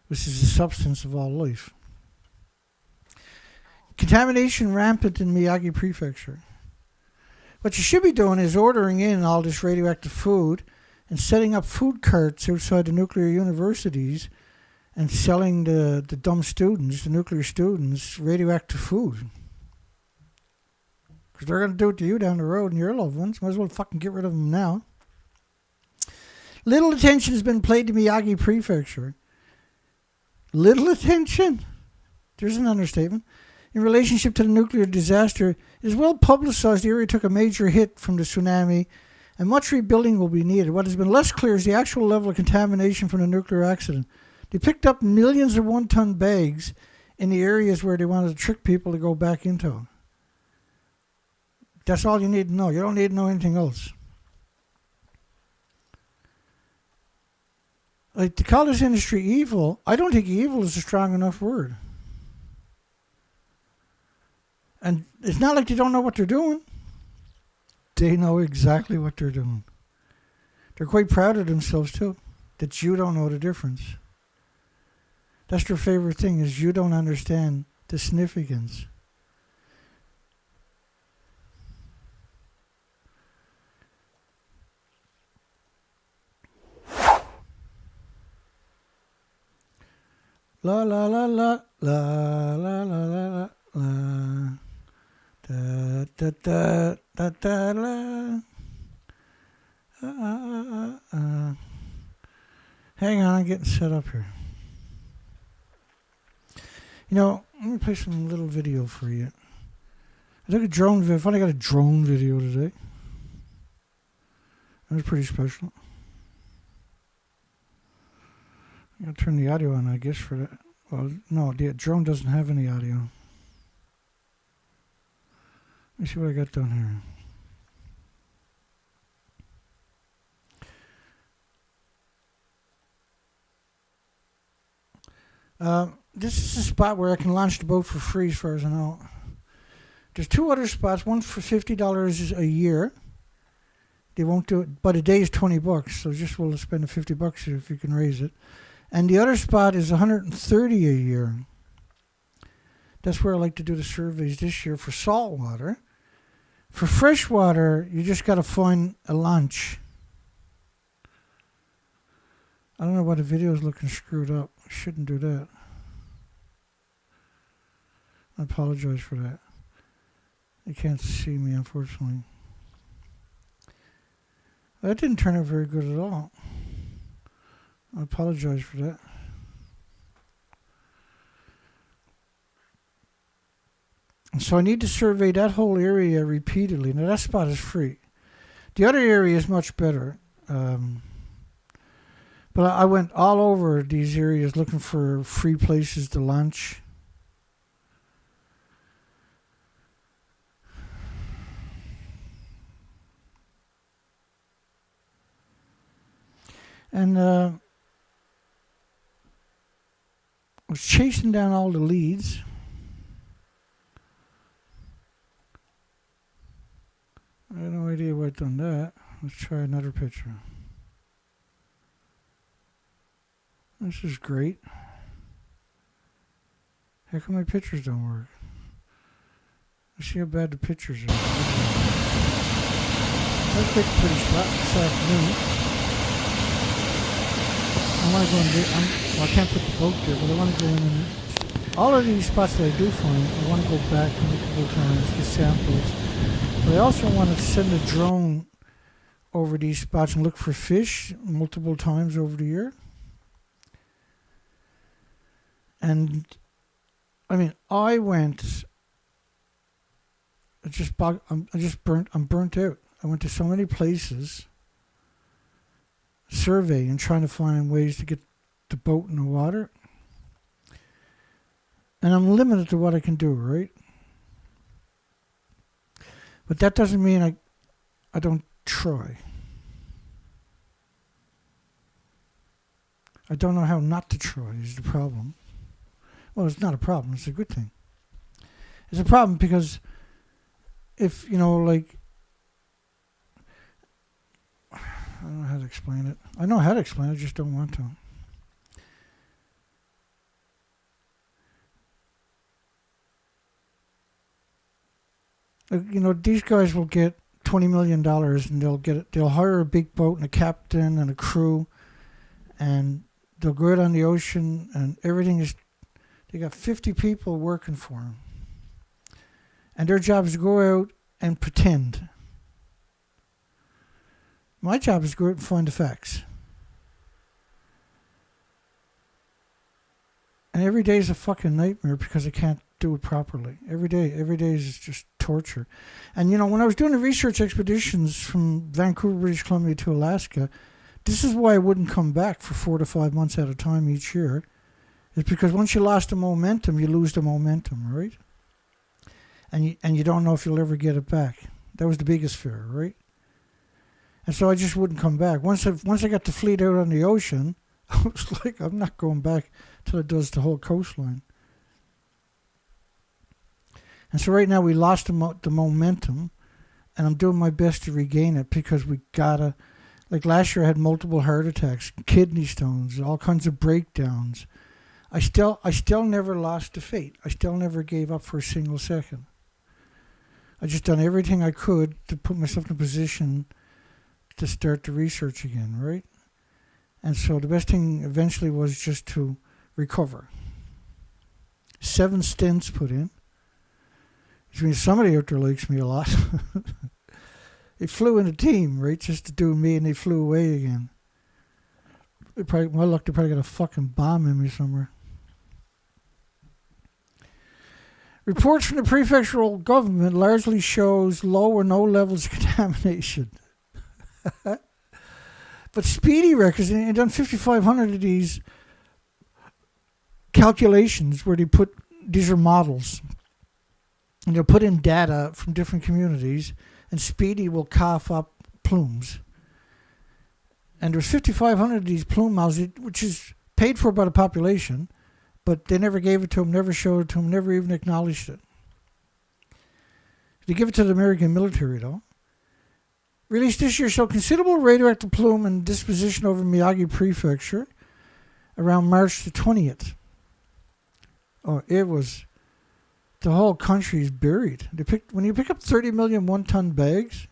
This is the substance of all life. Contamination rampant in Miyagi Prefecture. What you should be doing is ordering in all this radioactive food and setting up food carts outside the nuclear universities and selling the dumb students, the nuclear students, radioactive food. Because they're going to do it to you down the road and your loved ones. Might as well fucking get rid of them now. Little attention has been paid to Miyagi Prefecture. Little attention? There's an understatement. In relationship to the nuclear disaster, it is well publicized the area took a major hit from the tsunami and much rebuilding will be needed. What has been less clear is the actual level of contamination from the nuclear accident. They picked up millions of one-ton bags in the areas where they wanted to trick people to go back into. That's all you need to know. You don't need to know anything else. Like, to call this industry evil, I don't think evil is a strong enough word. And it's not like they don't know what they're doing. They know exactly what they're doing. They're quite proud of themselves, too, that you don't know the difference. That's their favorite thing, is you don't understand the significance. La la la la la la la la la da da da da da la. Hang on, I'm getting set up here. You know, let me play some little video for you. I took a drone video. I finally got a drone video today. That was pretty special. I gotta turn the audio on, I guess, for that. Well, no, the drone doesn't have any audio. Let me see what I got down here. This is a spot where I can launch the boat for free, as far as I know. There's two other spots. One for $50 a year. They won't do it, but a day is $20, so just will spend the $50 if you can raise it. And the other spot is $130 a year. That's where I like to do the surveys this year for salt water. For fresh water, you just got to find a launch. I don't know why the video is looking screwed up. I shouldn't do that. I apologize for that. You can't see me, unfortunately. That didn't turn out very good at all. I apologize for that. And so I need to survey that whole area repeatedly. Now that spot is free. The other area is much better. But I went all over these areas looking for free places to launch. And I was chasing down all the leads. I have no idea what done that. Let's try another picture. This is great. How come my pictures don't work? Let's see how bad the pictures are. Let's pick a pretty spot this afternoon. I want to go and well, I can't put the boat there, but I want to go in and all of these spots that I do find, I want to go back multiple times, get samples. But I also want to send a drone over these spots and look for fish multiple times over the year. And I mean, I'm burnt out. I went to so many places surveying and trying to find ways to get the boat in the water. And I'm limited to what I can do, right? But that doesn't mean I don't try. I don't know how not to try is the problem. Well, it's not a problem. It's a good thing. It's a problem because if, I don't know how to explain it. I know how to explain it, I just don't want to. These guys will get $20 million and they'll hire a big boat and a captain and a crew and they'll go out on the ocean and they got 50 people working for them. And their job is to go out and pretend. My job is to go out and find the facts. And every day is a fucking nightmare because I can't do it properly. Every day is just torture. And when I was doing the research expeditions from Vancouver, British Columbia to Alaska, this is why I wouldn't come back for 4 to 5 months at a time each year. It's because once you lost the momentum, you lose the momentum, right? And you don't know if you'll ever get it back. That was the biggest fear, right? And so I just wouldn't come back. Once I got the fleet out on the ocean, I was like, I'm not going back till it does the whole coastline. And so right now we lost the momentum, and I'm doing my best to regain it because we gotta. Like last year, I had multiple heart attacks, kidney stones, all kinds of breakdowns. I still never lost the faith. I still never gave up for a single second. I just done everything I could to put myself in a position to start the research again, right? And so the best thing eventually was just to recover. 7 stents put in. Which means somebody out there likes me a lot. They flew in a team, right, just to do me, and they flew away again. My luck, they probably got a fucking bomb in me somewhere. Reports from the prefectural government largely shows low or no levels of contamination. But Speedy records, and done 5,500 of these calculations where these are models, and they'll put in data from different communities, and Speedy will cough up plumes. And there's 5,500 of these plume models, which is paid for by the population, but they never gave it to him, never showed it to him, never even acknowledged it. They give it to the American military, though. Released this year showed considerable radioactive plume and disposition over Miyagi Prefecture around March the 20th. Oh, it was... The whole country is buried. When you pick up 30 million one-ton bags,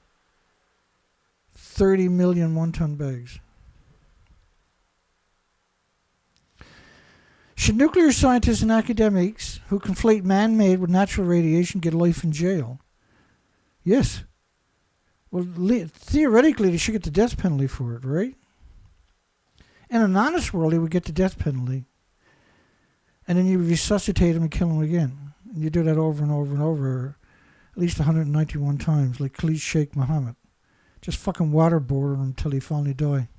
30 million one-ton bags. Should nuclear scientists and academics who conflate man-made with natural radiation get life in jail? Yes. Well, theoretically, they should get the death penalty for it, right? In an honest world, they would get the death penalty. And then you resuscitate them and kill them again. And you do that over and over and over, at least 191 times, like Khalid Sheikh Mohammed. Just fucking waterboard them until they finally die.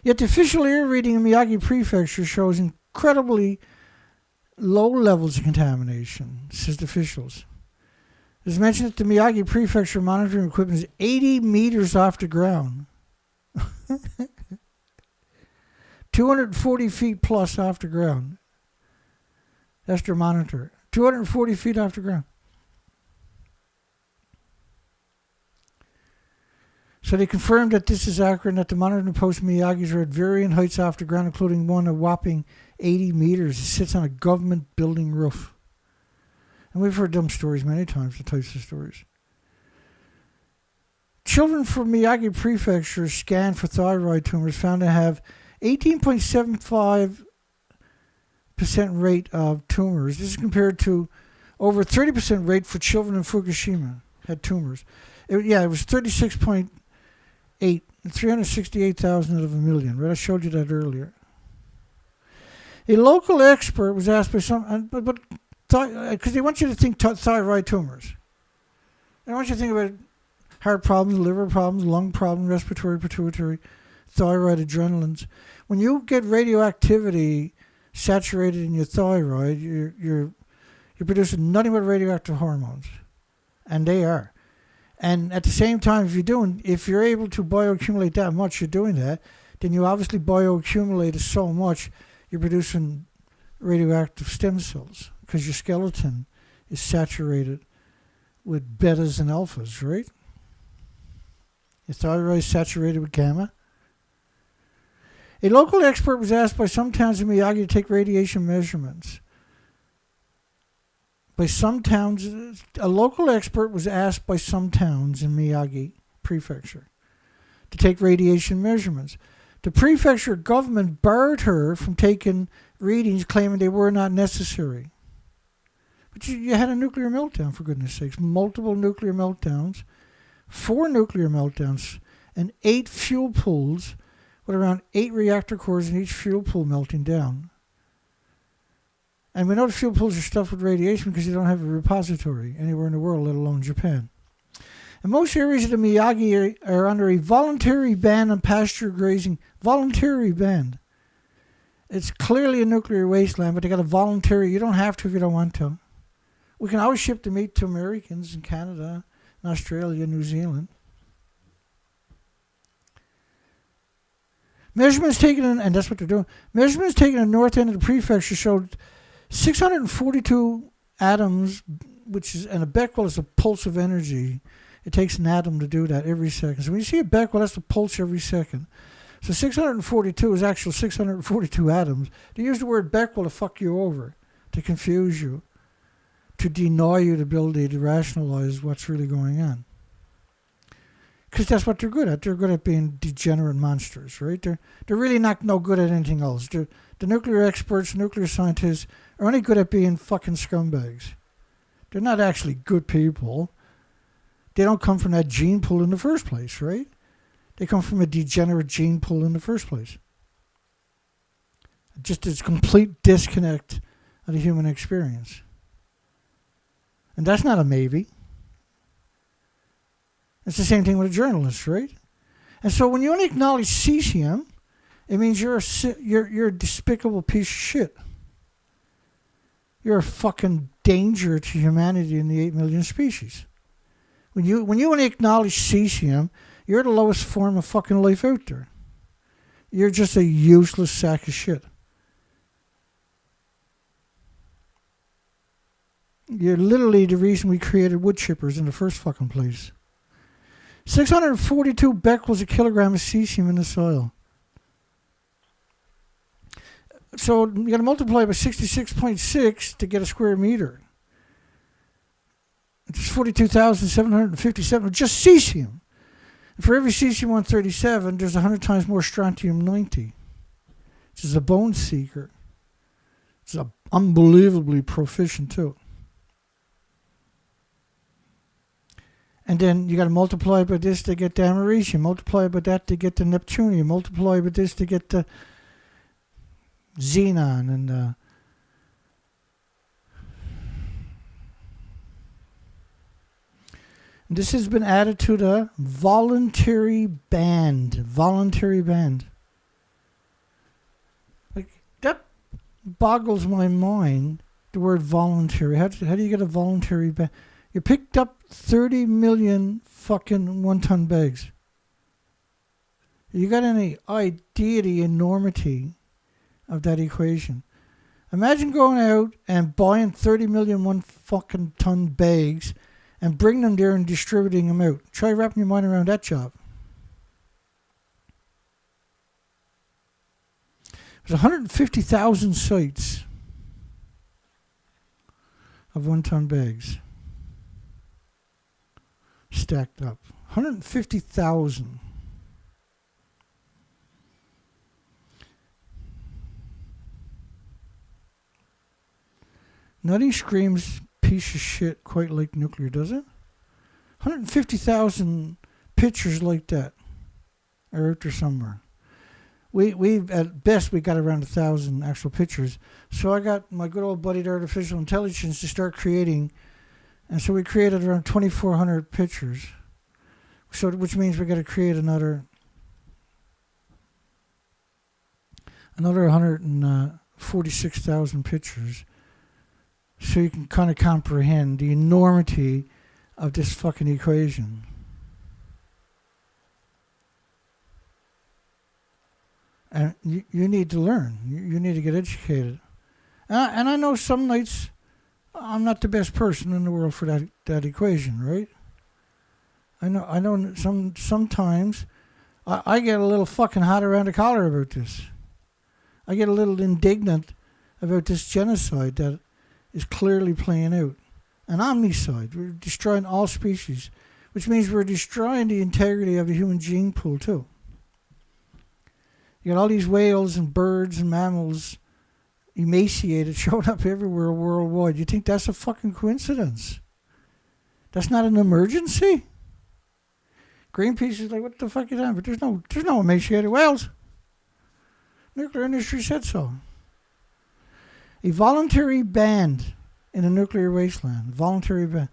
Yet the official air reading in Miyagi Prefecture shows incredibly low levels of contamination, says the officials. As mentioned that the Miyagi Prefecture monitoring equipment is 80 meters off the ground. 240 feet plus off the ground. That's their monitor. 240 feet off the ground. So they confirmed that this is accurate and that the monitoring post Miyagis are at varying heights off the ground, including one a whopping 80 meters. It sits on a government building roof. And we've heard dumb stories many times, the types of stories. Children from Miyagi Prefecture scanned for thyroid tumors found to have 18.75% rate of tumors. This is compared to over 30% rate for children in Fukushima had tumors. It was 36.8, 368,000 out of a million, right? I showed you that earlier. A local expert was asked by some, because they want you to think thyroid tumors. They want you to think about heart problems, liver problems, lung problems, respiratory, pituitary, thyroid, adrenalins. When you get radioactivity saturated in your thyroid, you're producing nothing but radioactive hormones, and they are. And at the same time, if you're able to bioaccumulate that much, you're doing that, then you obviously bioaccumulate so much, you're producing radioactive stem cells because your skeleton is saturated with betas and alphas, right? Your thyroid is saturated with gamma. A local expert was asked by some towns in Miyagi to take radiation measurements. A local expert was asked by some towns in Miyagi Prefecture to take radiation measurements. The prefecture government barred her from taking readings, claiming they were not necessary. But you had a nuclear meltdown, for goodness sakes. Multiple nuclear meltdowns, 4 nuclear meltdowns, and 8 fuel pools with around 8 reactor cores in each fuel pool melting down. And we know the fuel pools are stuffed with radiation because you don't have a repository anywhere in the world, let alone Japan. And most areas of the Miyagi are under a voluntary ban on pasture grazing. Voluntary ban. It's clearly a nuclear wasteland, but they got a voluntary. You don't have to if you don't want to. We can always ship the meat to Americans in Canada, in Australia, New Zealand. Measurements taken and that's what they're doing. Measurements taken in the north end of the prefecture showed 642 atoms, and a Becquerel is a pulse of energy. It takes an atom to do that every second. So when you see a Becquerel, that's the pulse every second. So 642 is actual 642 atoms. They use the word Becquerel to fuck you over, to confuse you, to deny you the ability to rationalize what's really going on. Because that's what they're good at. They're good at being degenerate monsters, right? They're really not no good at anything else. The nuclear experts, nuclear scientists are only good at being fucking scumbags. They're not actually good people. They don't come from that gene pool in the first place, right? They come from a degenerate gene pool in the first place. Just this complete disconnect of the human experience. And that's not a maybe. It's the same thing with a journalist, right? And so when you only acknowledge cesium, it means you're a despicable piece of shit. You're a fucking danger to humanity and the 8 million species. When you only acknowledge cesium, you're the lowest form of fucking life out there. You're just a useless sack of shit. You're literally the reason we created wood chippers in the first fucking place. 642 becquerels a kilogram of cesium in the soil. So you got to multiply by 66.6 to get a square meter. It's 42,757, just cesium. And for every cesium-137, there's 100 times more strontium-90. Which is a bone seeker. It's unbelievably proficient too. And then you got to multiply by this to get the americium, multiply by that to get the neptunium, multiply by this to get the xenon and this has been added to the voluntary band. Voluntary band. Like, that boggles my mind, the word voluntary. How do you get a voluntary band? You picked up 30 million fucking one-ton bags. You got any idea the enormity of that equation? Imagine going out and buying 30 million one fucking ton bags and bring them there and distributing them out. Try wrapping your mind around that job. There's 150,000 sites of one-ton bags stacked up. 150,000. Nothing screams piece of shit quite like nuclear, does it? 150,000 pictures like that are out there somewhere. We've at best we got around 1,000 actual pictures. So I got my good old buddy, the artificial intelligence, to start creating, and so we created around 2,400 pictures. So which means we got to create another 146,000 pictures. So you can kind of comprehend the enormity of this fucking equation. And you need to learn. You need to get educated. And I know some nights I'm not the best person in the world for that equation, right? I know sometimes I get a little fucking hot around the collar about this. I get a little indignant about this genocide that is clearly playing out. An omnicide. We're destroying all species, which means we're destroying the integrity of the human gene pool too. You got all these whales and birds and mammals emaciated, showing up everywhere worldwide. You think that's a fucking coincidence? That's not an emergency? Greenpeace is like, what the fuck is that? But there's no emaciated whales. Nuclear industry said so. A voluntary ban in a nuclear wasteland. Voluntary ban.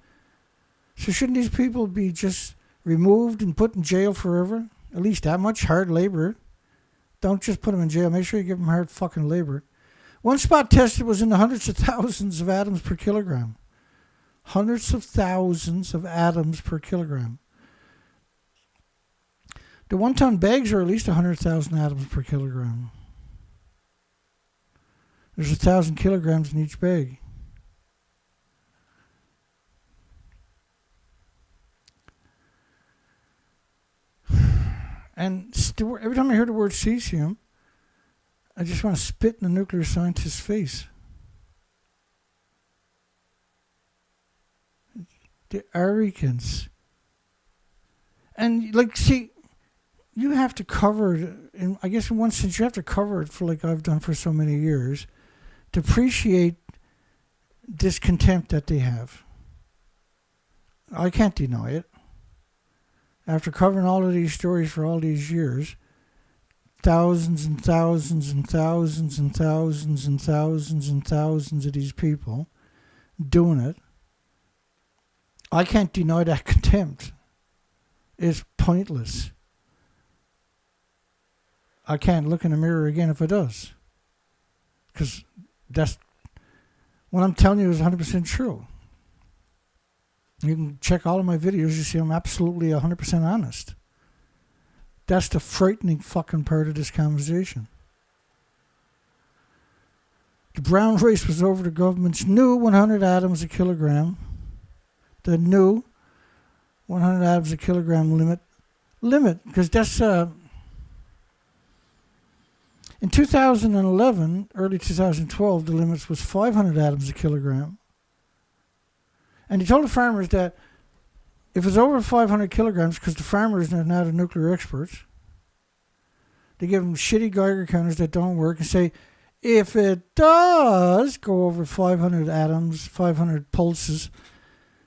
So shouldn't these people be just removed and put in jail forever? At least that much hard labor. Don't just put them in jail. Make sure you give them hard fucking labor. One spot tested was in the hundreds of thousands of atoms per kilogram. Hundreds of thousands of atoms per kilogram. The one-ton bags are at least 100,000 atoms per kilogram. There's 1,000 kilograms in each bag. And every time I hear the word cesium, I just want to spit in the nuclear scientist's face. The arrogance. And, like, see, you have to cover it, I guess in one sense you have to cover it for like I've done for so many years, to appreciate this contempt that they have. I can't deny it. After covering all of these stories for all these years, thousands and thousands and thousands and thousands and thousands and thousands of these people doing it, I can't deny that contempt. It's pointless. I can't look in the mirror again if it does. Because that's what I'm telling you is 100% true. You can check all of my videos, you see I'm absolutely 100% honest. That's the frightening fucking part of this conversation. The brown race was over the government's new 100 atoms a kilogram. The new 100 atoms a kilogram limit, because that's in 2011, early 2012, the limit was 500 atoms a kilogram. And he told the farmers that if it's over 500 kilograms, because the farmers are now the nuclear experts, they give them shitty Geiger counters that don't work and say, if it does go over 500 atoms, 500 pulses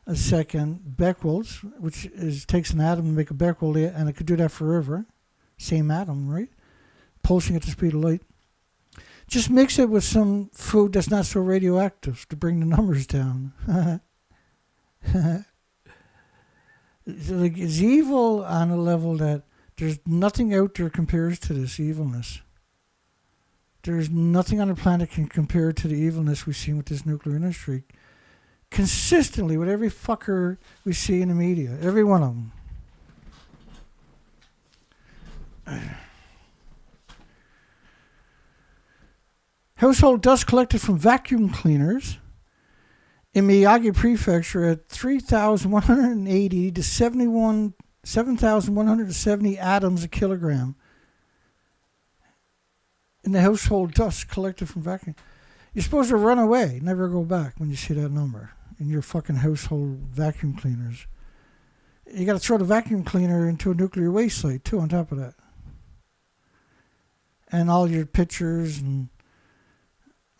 a second, becquerels, which takes an atom to make a becquerel, and it could do that forever. Same atom, right? Pulsing at the speed of light. Just mix it with some food that's not so radioactive to bring the numbers down. It's evil on a level that there's nothing out there compares to this evilness. There's nothing on the planet can compare to the evilness we've seen with this nuclear industry. Consistently with every fucker we see in the media. Every one of them. Household dust collected from vacuum cleaners in Miyagi Prefecture at 3,180 to 7,170 atoms a kilogram. In the household dust collected from vacuum. You're supposed to run away, never go back when you see that number in your fucking household vacuum cleaners. You got to throw the vacuum cleaner into a nuclear waste site too on top of that. And all your pictures and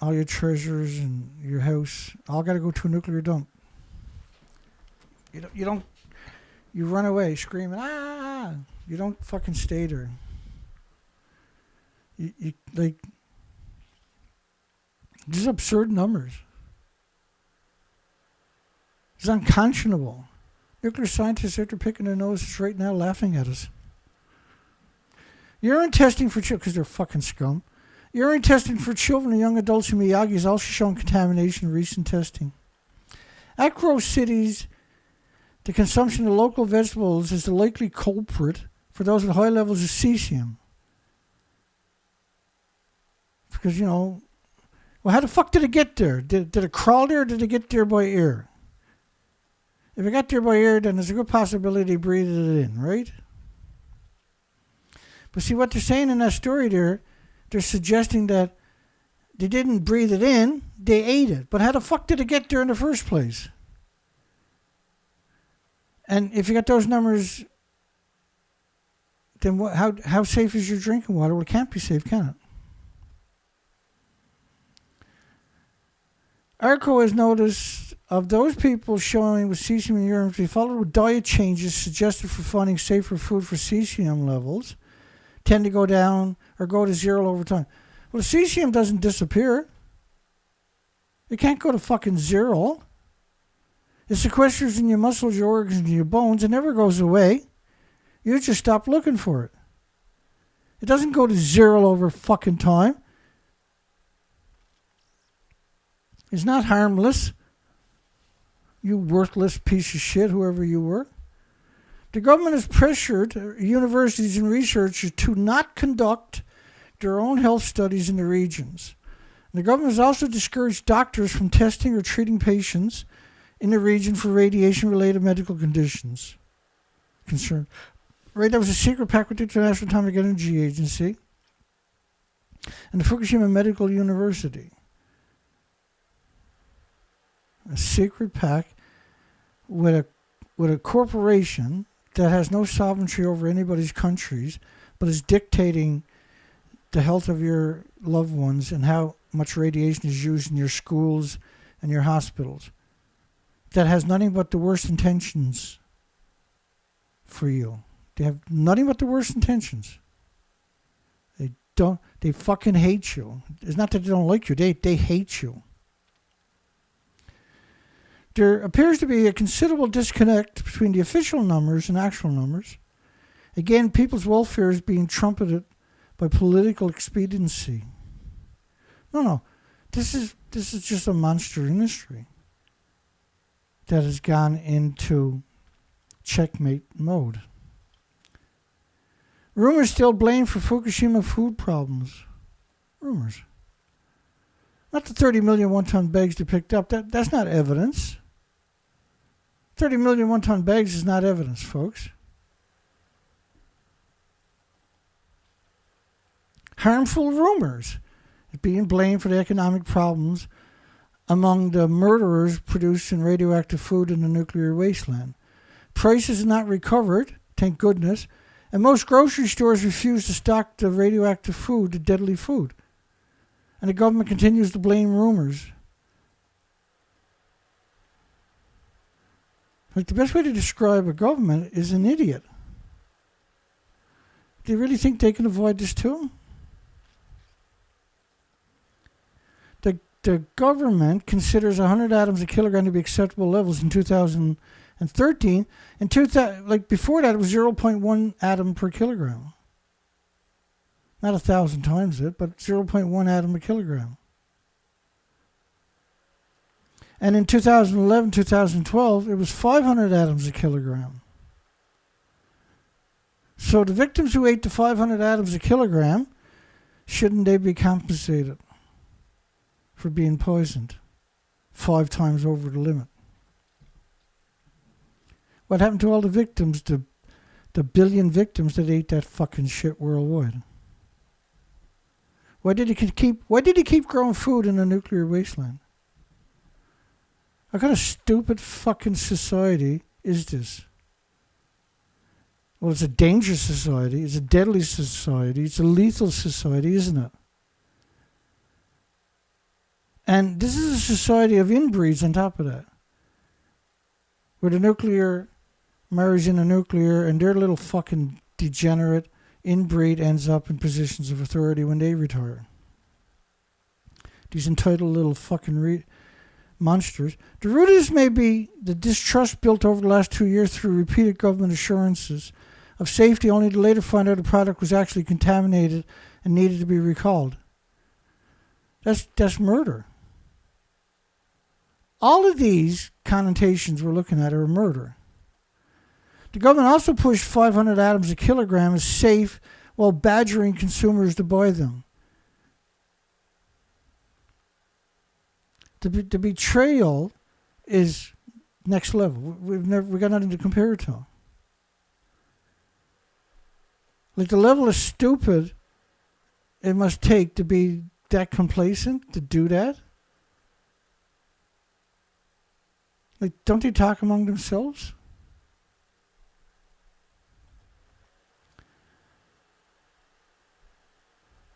all your treasures and your house all got to go to a nuclear dump. You run away screaming, ah! You don't fucking stay there. You like, these absurd numbers. It's unconscionable. Nuclear scientists out there picking their noses right now laughing at us. Urine testing for children, because they're fucking scum. Urine testing for children and young adults in Miyagi has also shown contamination in recent testing. At Grove cities, the consumption of local vegetables is the likely culprit for those with high levels of cesium. Because, well, how the fuck did it get there? Did it crawl there or did it get there by air? If it got there by air, then there's a good possibility they breathed it in, right? But see, what they're saying in that story there, they're suggesting that they didn't breathe it in, they ate it. But how the fuck did it get there in the first place? And if you got those numbers, then how safe is your drinking water? Well, it can't be safe, can it? ARCO has noticed of those people showing with cesium in urine, they followed with diet changes suggested for finding safer food for cesium levels, tend to go down or go to zero over time. Well, the cesium doesn't disappear. It can't go to fucking zero. It sequesters in your muscles, your organs, and your bones. It never goes away. You just stop looking for it. It doesn't go to zero over fucking time. It's not harmless. You worthless piece of shit, whoever you were. The government has pressured universities and researchers to not conduct their own health studies in the regions. And the government has also discouraged doctors from testing or treating patients in the region for radiation-related medical conditions. Right, that was a secret pact with the International Atomic Energy Agency and the Fukushima Medical University. A secret pact with a corporation that has no sovereignty over anybody's countries, but is dictating the health of your loved ones and how much radiation is used in your schools and your hospitals. That has nothing but the worst intentions for you. They have nothing but the worst intentions. They fucking hate you. It's not that they don't like you, they hate you. There appears to be a considerable disconnect between the official numbers and actual numbers. Again, people's welfare is being trumpeted by political expediency. No. This is just a monster industry that has gone into checkmate mode. Rumors still blame for Fukushima food problems. Rumors. Not the 30 million one-ton bags they picked up. That's not evidence. 30 million one-ton bags is not evidence, folks. Harmful rumors being blamed for the economic problems among the murderers producing radioactive food in the nuclear wasteland. Prices are not recovered, thank goodness, and most grocery stores refuse to stock the radioactive food, the deadly food. And the government continues to blame rumors. Like, the best way to describe a government is an idiot. Do you really think they can avoid this too? The government considers 100 atoms a kilogram to be acceptable levels in 2013. Before that, it was 0.1 atom per kilogram. Not 1,000 times it, but 0.1 atom a kilogram. And in 2011, 2012, it was 500 atoms a kilogram. So the victims who ate the 500 atoms a kilogram, shouldn't they be compensated for being poisoned 5 times over the limit? What happened to all the victims, the billion victims that ate that fucking shit worldwide? Why did he keep growing food in a nuclear wasteland? What kind of stupid fucking society is this? Well, it's a dangerous society, it's a deadly society, it's a lethal society, isn't it? And this is a society of inbreeds on top of that, where the nuclear marries in a nuclear and their little fucking degenerate inbreed ends up in positions of authority when they retire. These entitled little fucking monsters. The root of this may be the distrust built over the last 2 years through repeated government assurances of safety, only to later find out the product was actually contaminated and needed to be recalled. That's murder. All of these connotations we're looking at are murder. The government also pushed 500 atoms a kilogram as safe while badgering consumers to buy them. The betrayal is next level. We got nothing to compare it to. Like, the level of stupid it must take to be that complacent, to do that. Like, don't they talk among themselves?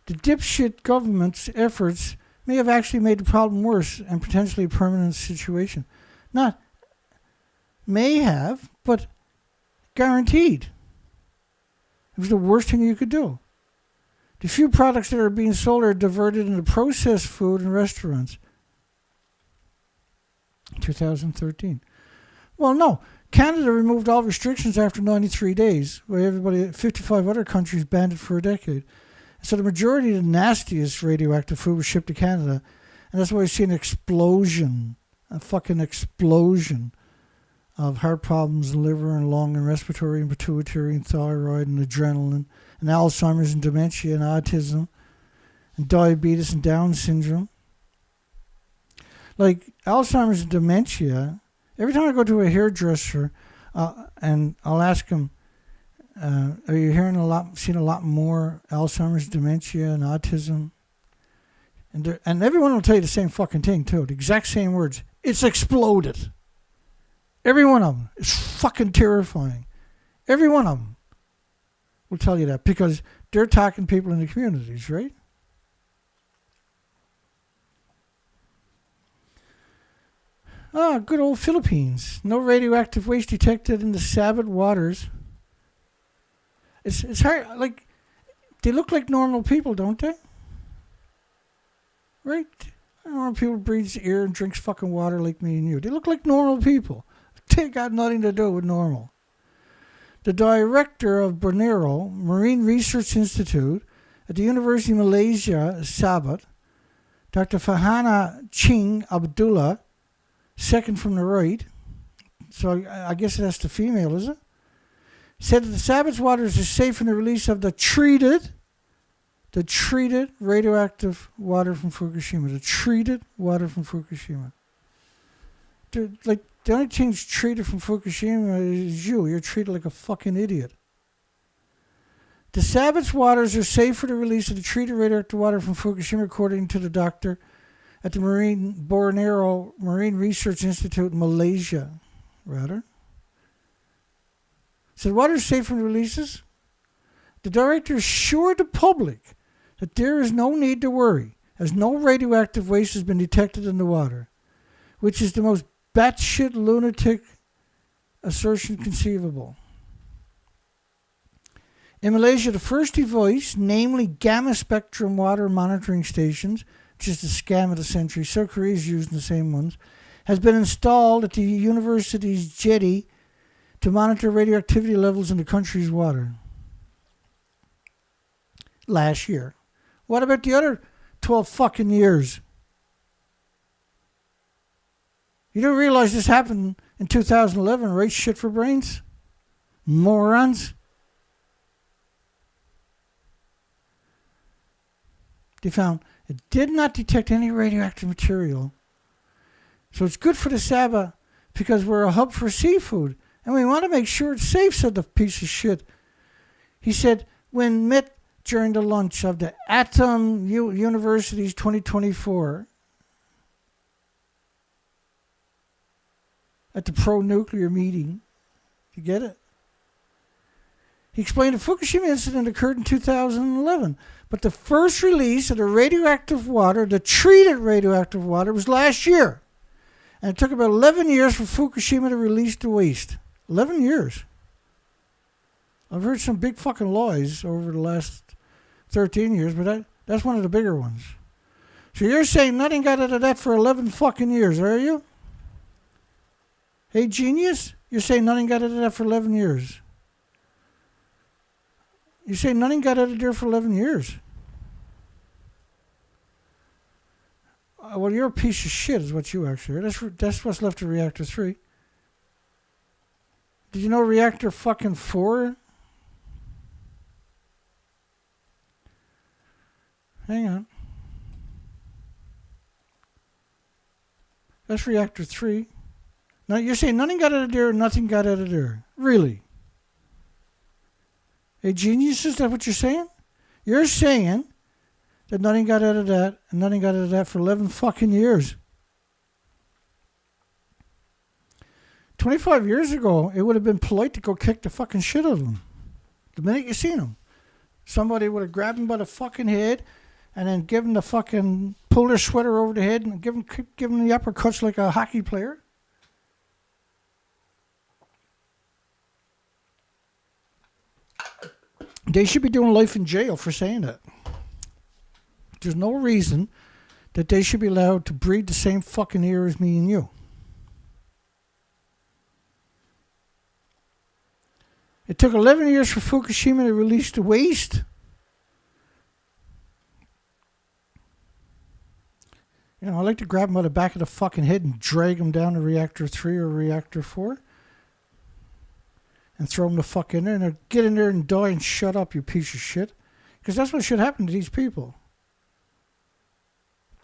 The dipshit government's efforts may have actually made the problem worse and potentially a permanent situation. Not may have, but guaranteed. It was the worst thing you could do. The few products that are being sold are diverted into processed food in restaurants. 2013. Well, no. Canada removed all restrictions after 93 days, where 55 other countries banned it for a decade. So the majority of the nastiest radioactive food was shipped to Canada. And that's why we see an explosion, a fucking explosion of heart problems, liver and lung and respiratory and pituitary and thyroid and adrenaline and Alzheimer's and dementia and autism and diabetes and Down syndrome. Like, Alzheimer's and dementia, every time I go to a hairdresser and I'll ask them, are you seeing a lot more Alzheimer's, dementia, and autism? And everyone will tell you the same fucking thing, too. The exact same words. It's exploded. Every one of them. It's fucking terrifying. Every one of them will tell you that because they're talking to people in the communities, right? Good old Philippines. No radioactive waste detected in the Sabah waters. It's hard, like, they look like normal people, don't they? Right? Normal people breathes air and drinks fucking water like me and you. They look like normal people. They got nothing to do with normal. The director of Borneo Marine Research Institute at the University of Malaysia, Sabah, Dr. Faihanna Ching Abdullah, second from the right, so I guess that's the female, is it? Said that the Sabah's waters are safe from the release of the treated radioactive water from Fukushima. The treated water from Fukushima. The only thing that's treated from Fukushima is you. You're treated like a fucking idiot. The Sabah's waters are safe for the release of the treated radioactive water from Fukushima, according to the doctor at the Borneo Marine Research Institute in Malaysia. Said water is safe from the releases. The director assured the public that there is no need to worry, as no radioactive waste has been detected in the water, which is the most batshit lunatic assertion conceivable. In Malaysia, the first device, namely gamma spectrum water monitoring stations, which is the scam of the century, South Korea is using the same ones, has been installed at the university's jetty to monitor radioactivity levels in the country's water. Last year. What about the other 12 fucking years? You don't realize this happened in 2011, right? Shit for brains? Morons. They found it did not detect any radioactive material. So it's good for the Sabah because we're a hub for seafood. And we want to make sure it's safe, said the piece of shit. He said, when met during the lunch of the Atom University's 2024 at the pro-nuclear meeting. You get it? He explained the Fukushima incident occurred in 2011, but the first release of the radioactive water, the treated radioactive water, was last year. And it took about 11 years for Fukushima to release the waste. 11 years. I've heard some big fucking lies over the last 13 years, but that's one of the bigger ones. So you're saying nothing got out of that for 11 fucking years, are you? Hey, genius? You're saying nothing got out of that for 11 years. You say nothing got out of there for 11 years. Well, you're a piece of shit is what you actually are. That's what's left of Reactor 3. Did you know Reactor fucking 4? Hang on. That's Reactor 3. Now you're saying nothing got out of there, nothing got out of there. Really? Hey, genius, is that what you're saying? You're saying that nothing got out of that, and nothing got out of that for 11 fucking years. 25 years ago, it would have been polite to go kick the fucking shit out of them. The minute you seen them. Somebody would have grabbed him by the fucking head and then give him the fucking, pull their sweater over the head and give him the uppercuts like a hockey player. They should be doing life in jail for saying that. There's no reason that they should be allowed to breathe the same fucking air as me and you. It took 11 years for Fukushima to release the waste. You know, I like to grab him by the back of the fucking head and drag him down to Reactor 3 or Reactor 4. And throw him the fuck in there. And get in there and die and shut up, you piece of shit. Because that's what should happen to these people.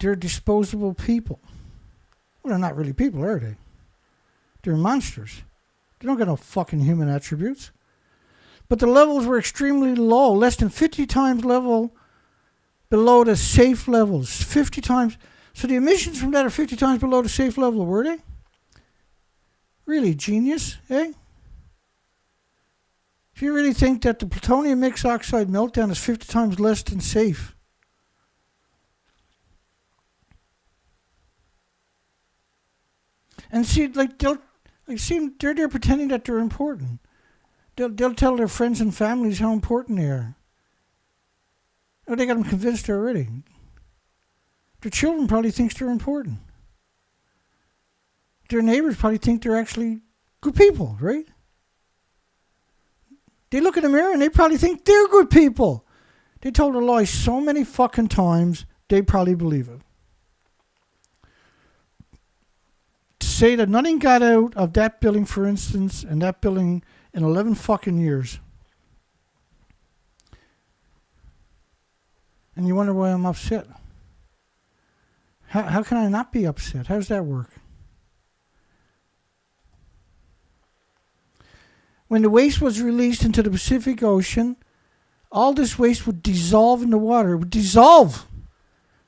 They're disposable people. Well, they're not really people, are they? They're monsters. They don't got no fucking human attributes. But the levels were extremely low. Less than 50 times level below the safe levels. 50 times. So the emissions from that are 50 times below the safe level, were they? Really, genius, eh? If you really think that the plutonium mixed oxide meltdown is 50 times less than safe. And see, like they're there pretending that they're important. They'll tell their friends and families how important they are. Oh, they got them convinced already. Their children probably think they're important. Their neighbors probably think they're actually good people, right? They look in the mirror and they probably think they're good people. They told a lie so many fucking times, they probably believe it. To say that nothing got out of that building, for instance, and that building in 11 fucking years. And you wonder why I'm upset. How can I not be upset? How does that work? When the waste was released into the Pacific Ocean, all this waste would dissolve in the water. It would dissolve.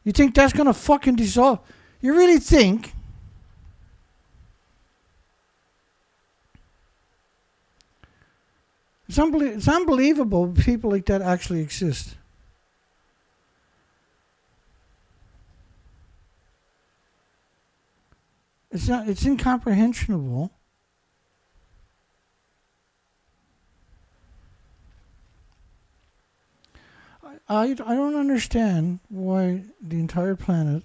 You think that's going to fucking dissolve? You really think it's unbelievable people like that actually exist. It's incomprehensible. I don't understand why the entire planet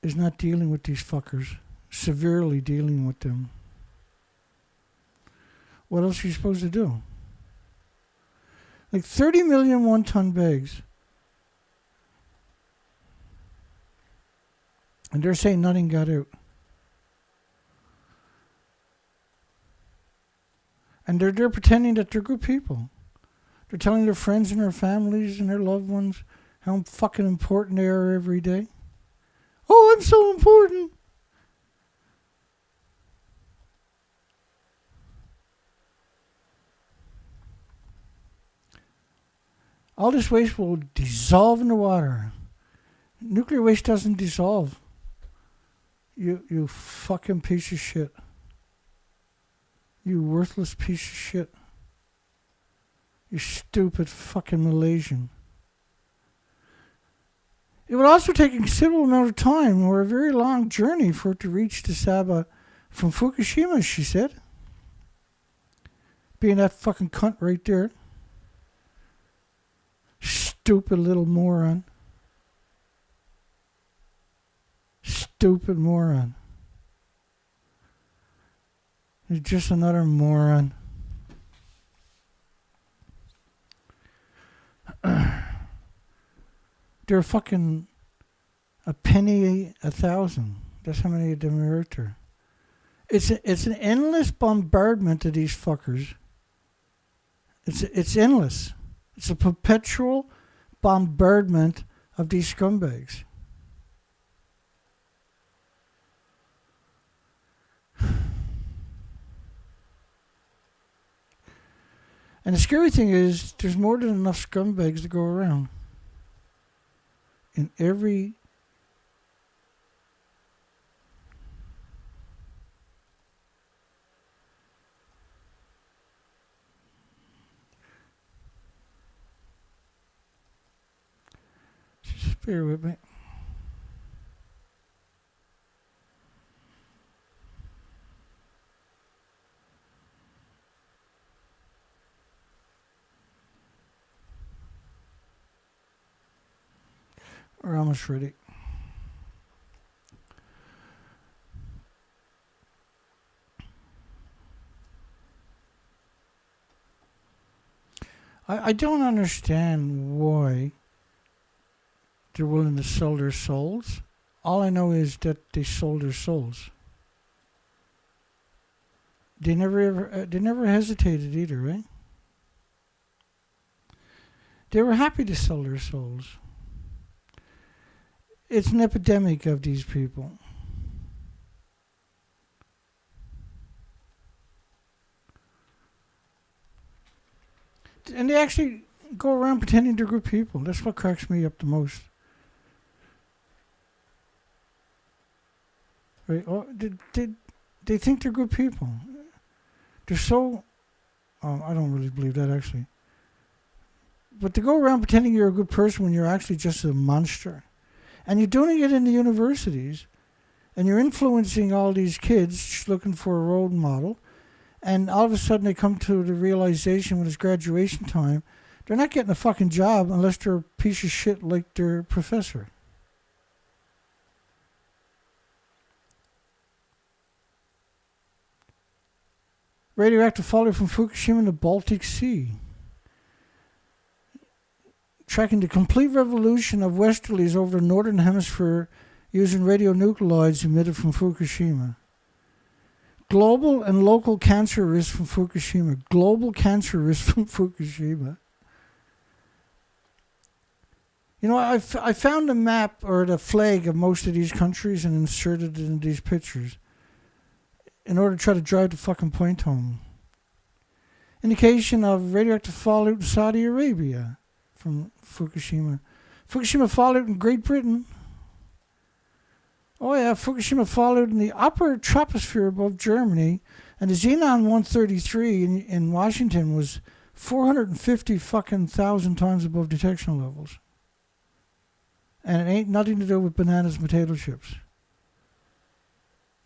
is not dealing with these fuckers, severely dealing with them. What else are you supposed to do? Like 30 million one-ton bags. And they're saying nothing got out. And they're pretending that they're good people. They're telling their friends and their families and their loved ones how fucking important they are every day. Oh, I'm so important. All this waste will dissolve in the water. Nuclear waste doesn't dissolve. You fucking piece of shit. You worthless piece of shit. You stupid fucking Malaysian. It would also take a considerable amount of time or a very long journey for it to reach the Sabah from Fukushima, she said. Being that fucking cunt right there. Stupid little moron. Stupid moron. He's just another moron. They're fucking a penny a thousand. That's how many of them are out there. It's an endless bombardment of these fuckers. It's endless. It's a perpetual bombardment of these scumbags. And the scary thing is, there's more than enough scumbags to go around. In every just bear with me. We're almost ready. I don't understand why they're willing to sell their souls. All I know is that they sold their souls. They never hesitated either, right? They were happy to sell their souls. It's an epidemic of these people. And they actually go around pretending they're good people. That's what cracks me up the most. Right? Oh, they think they're good people. They're so... I don't really believe that, actually. But to go around pretending you're a good person when you're actually just a monster. And you're doing it in the universities, and you're influencing all these kids looking for a role model, and all of a sudden they come to the realization when it's graduation time, they're not getting a fucking job unless they're a piece of shit like their professor. Radioactive fallout from Fukushima in the Baltic Sea. Tracking the complete revolution of westerlies over the northern hemisphere using radionuclides emitted from Fukushima. Global and local cancer risk from Fukushima. Global cancer risk from Fukushima. You know, I found the map or the flag of most of these countries and inserted it in these pictures in order to try to drive the fucking point home. Indication of radioactive fallout in Saudi Arabia from Fukushima. Fukushima fallout in Great Britain. Oh yeah, Fukushima fallout in the upper troposphere above Germany, and the Xenon-133 in Washington was 450 fucking thousand times above detection levels. And it ain't nothing to do with bananas and potato chips.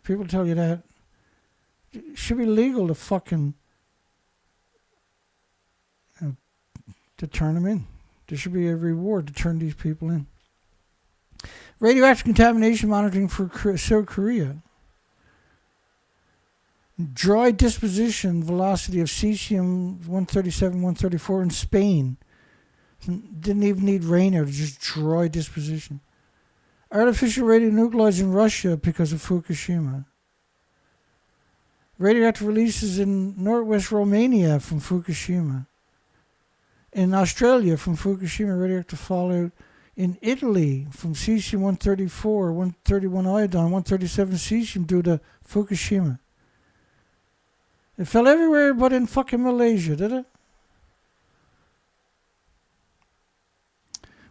People tell you that. It should be legal to fucking to turn them in. There should be a reward to turn these people in. Radioactive contamination monitoring for South Korea. Dry disposition velocity of cesium-137, 134 in Spain. Didn't even need rain there, just dry disposition. Artificial radionuclides in Russia because of Fukushima. Radioactive releases in northwest Romania from Fukushima. In Australia from Fukushima, radioactive fallout. In Italy from cesium-134, 131 iodine, 137 cesium due to Fukushima. It fell everywhere but in fucking Malaysia, did it?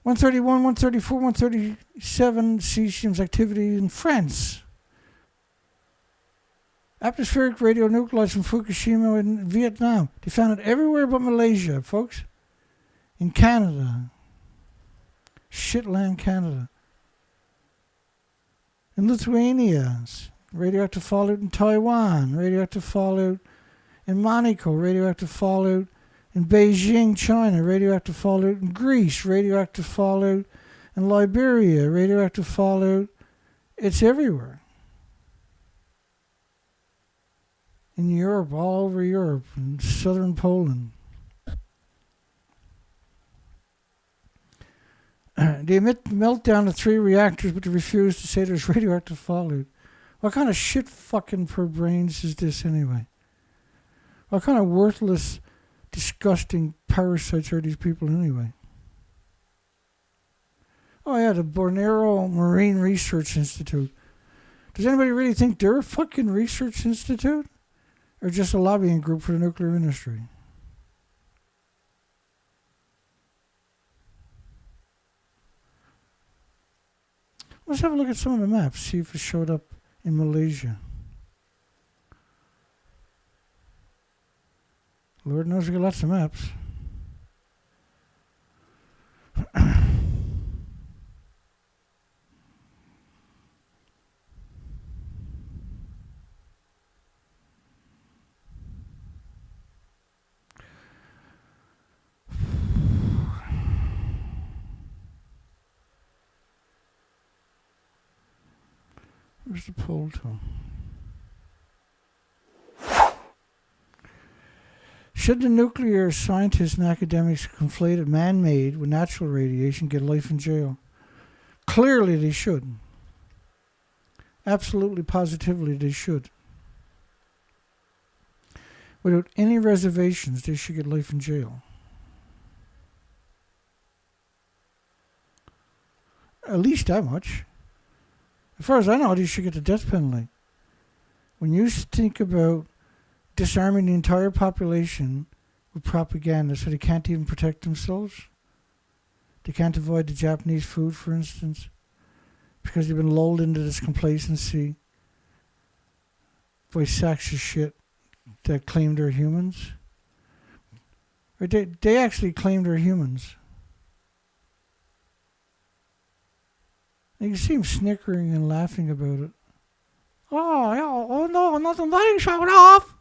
131, 134, 137 cesium's activity in France. Atmospheric radionuclides from Fukushima in Vietnam. They found it everywhere but Malaysia, folks. In Canada. Shitland, Canada. In Lithuania. Radioactive fallout in Taiwan. Radioactive fallout in Monaco. Radioactive fallout in Beijing, China. Radioactive fallout in Greece. Radioactive fallout in Liberia. Radioactive fallout. It's everywhere. In Europe, all over Europe, in southern Poland. They admit the meltdown of 3 reactors, but they refuse to say there's radioactive fallout. What kind of shit fucking per brains is this anyway? What kind of worthless, disgusting parasites are these people anyway? Oh yeah, the Borneo Marine Research Institute. Does anybody really think they're a fucking research institute? Or just a lobbying group for the nuclear industry? Let's have a look at some of the maps, see if it showed up in Malaysia. Lord knows we got lots of maps. Where's the poll tool? Should the nuclear scientists and academics conflate man-made with natural radiation get life in jail? Clearly they should. Absolutely, positively they should. Without any reservations, they should get life in jail. At least that much. As far as I know, they should get the death penalty. When you think about disarming the entire population with propaganda so they can't even protect themselves, they can't avoid the Japanese food, for instance, because they've been lulled into this complacency by sacks of shit that claim they're humans. Or they actually claim they're humans. You can see him snickering and laughing about it. Oh, yeah, oh no, nothing showed off.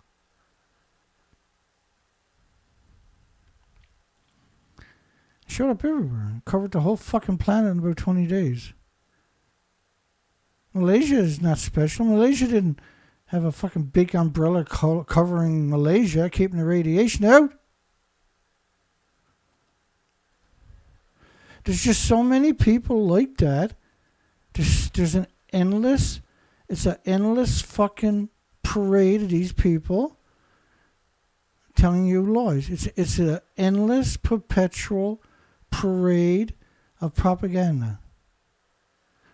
Showed up everywhere. Covered the whole fucking planet in about 20 days. Malaysia is not special. Malaysia didn't have a fucking big umbrella covering Malaysia, keeping the radiation out. There's just so many people like that. There's an endless, it's an endless fucking parade of these people telling you lies. It's an endless, perpetual parade of propaganda.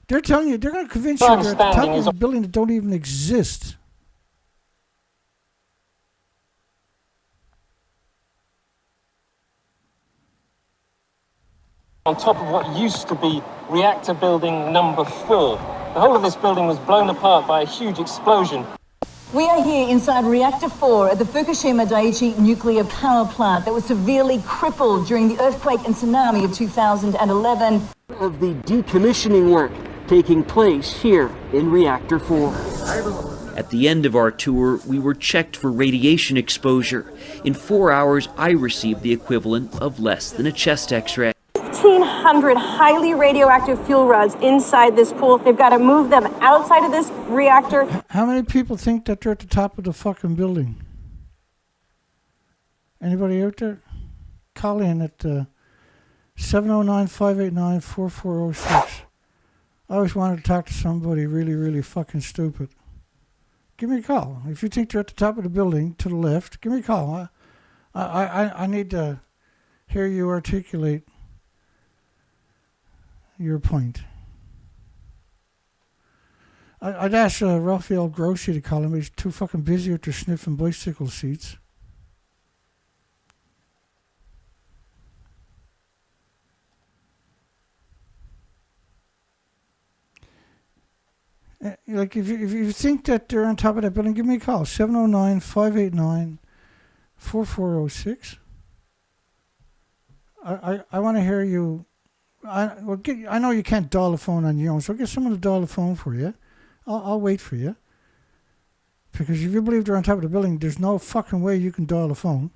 They're telling you, they're going to convince you they're at the top of a building that don't even exist. On top of what used to be reactor building number 4. The whole of this building was blown apart by a huge explosion. We are here inside Reactor 4 at the Fukushima Daiichi nuclear power plant that was severely crippled during the earthquake and tsunami of 2011. Of the decommissioning work taking place here in Reactor 4. At the end of our tour, we were checked for radiation exposure. In 4 hours, I received the equivalent of less than a chest x-ray. 1,500 highly radioactive fuel rods inside this pool. They've got to move them outside of this reactor. How many people think that they're at the top of the fucking building? Anybody out there? Call in at 709-589-4406. I always wanted to talk to somebody really, really fucking stupid. Give me a call. If you think they're at the top of the building to the left, give me a call. I need to hear you articulate your point. I'd ask Raphael Grossi to call him. He's too fucking busy after sniffing bicycle seats. Like, if you think that they're on top of that building, give me a call. 709-589-4406. I want to hear you. I know you can't dial the phone on your own, so get someone to dial the phone for you. I'll wait for you. Because if you believe they're on top of the building, there's no fucking way you can dial the phone.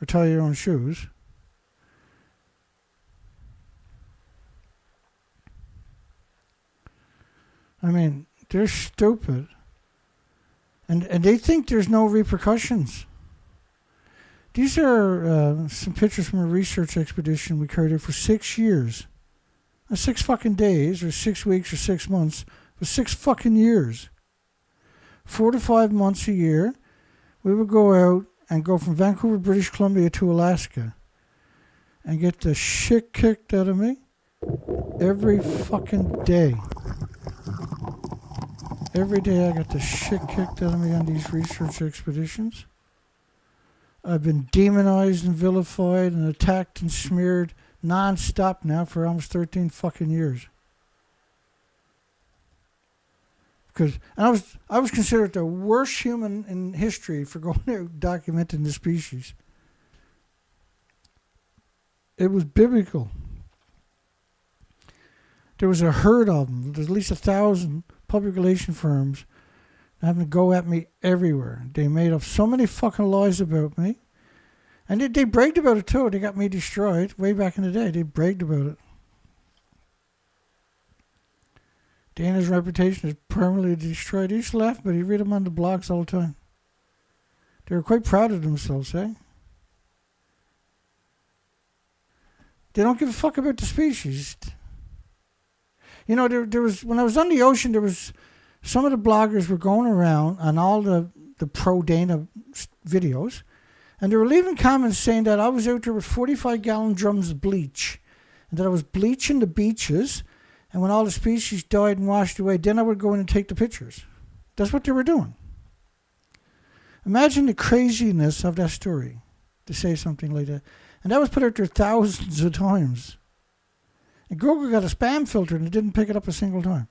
Or tie your own shoes. I mean, they're stupid. And they think there's no repercussions. These are some pictures from a research expedition we carried out for 6 years. Not 6 fucking days, or 6 weeks, or 6 months, but 6 fucking years. 4 to 5 months a year, we would go out and go from Vancouver, British Columbia to Alaska and get the shit kicked out of me every fucking day. Every day I got the shit kicked out of me on these research expeditions. I've been demonized and vilified and attacked and smeared non-stop now for almost 13 fucking years. Because I was considered the worst human in history for going out documenting the species. It was biblical. There was a herd of them. There's at least 1,000 public relation firms having to go at me everywhere. They made up so many fucking lies about me. And they bragged about it too. They got me destroyed way back in the day. They bragged about it. Dana's reputation is permanently destroyed. He used to laugh, but he read them on the blogs all the time. They were quite proud of themselves, eh? They don't give a fuck about the species. You know, there was, when I was on the ocean, there was, some of the bloggers were going around on all the pro-Dana videos, and they were leaving comments saying that I was out there with 45-gallon drums of bleach, and that I was bleaching the beaches, and when all the species died and washed away, then I would go in and take the pictures. That's what they were doing. Imagine the craziness of that story, to say something like that. And that was put out there thousands of times. And Google got a spam filter and it didn't pick it up a single time.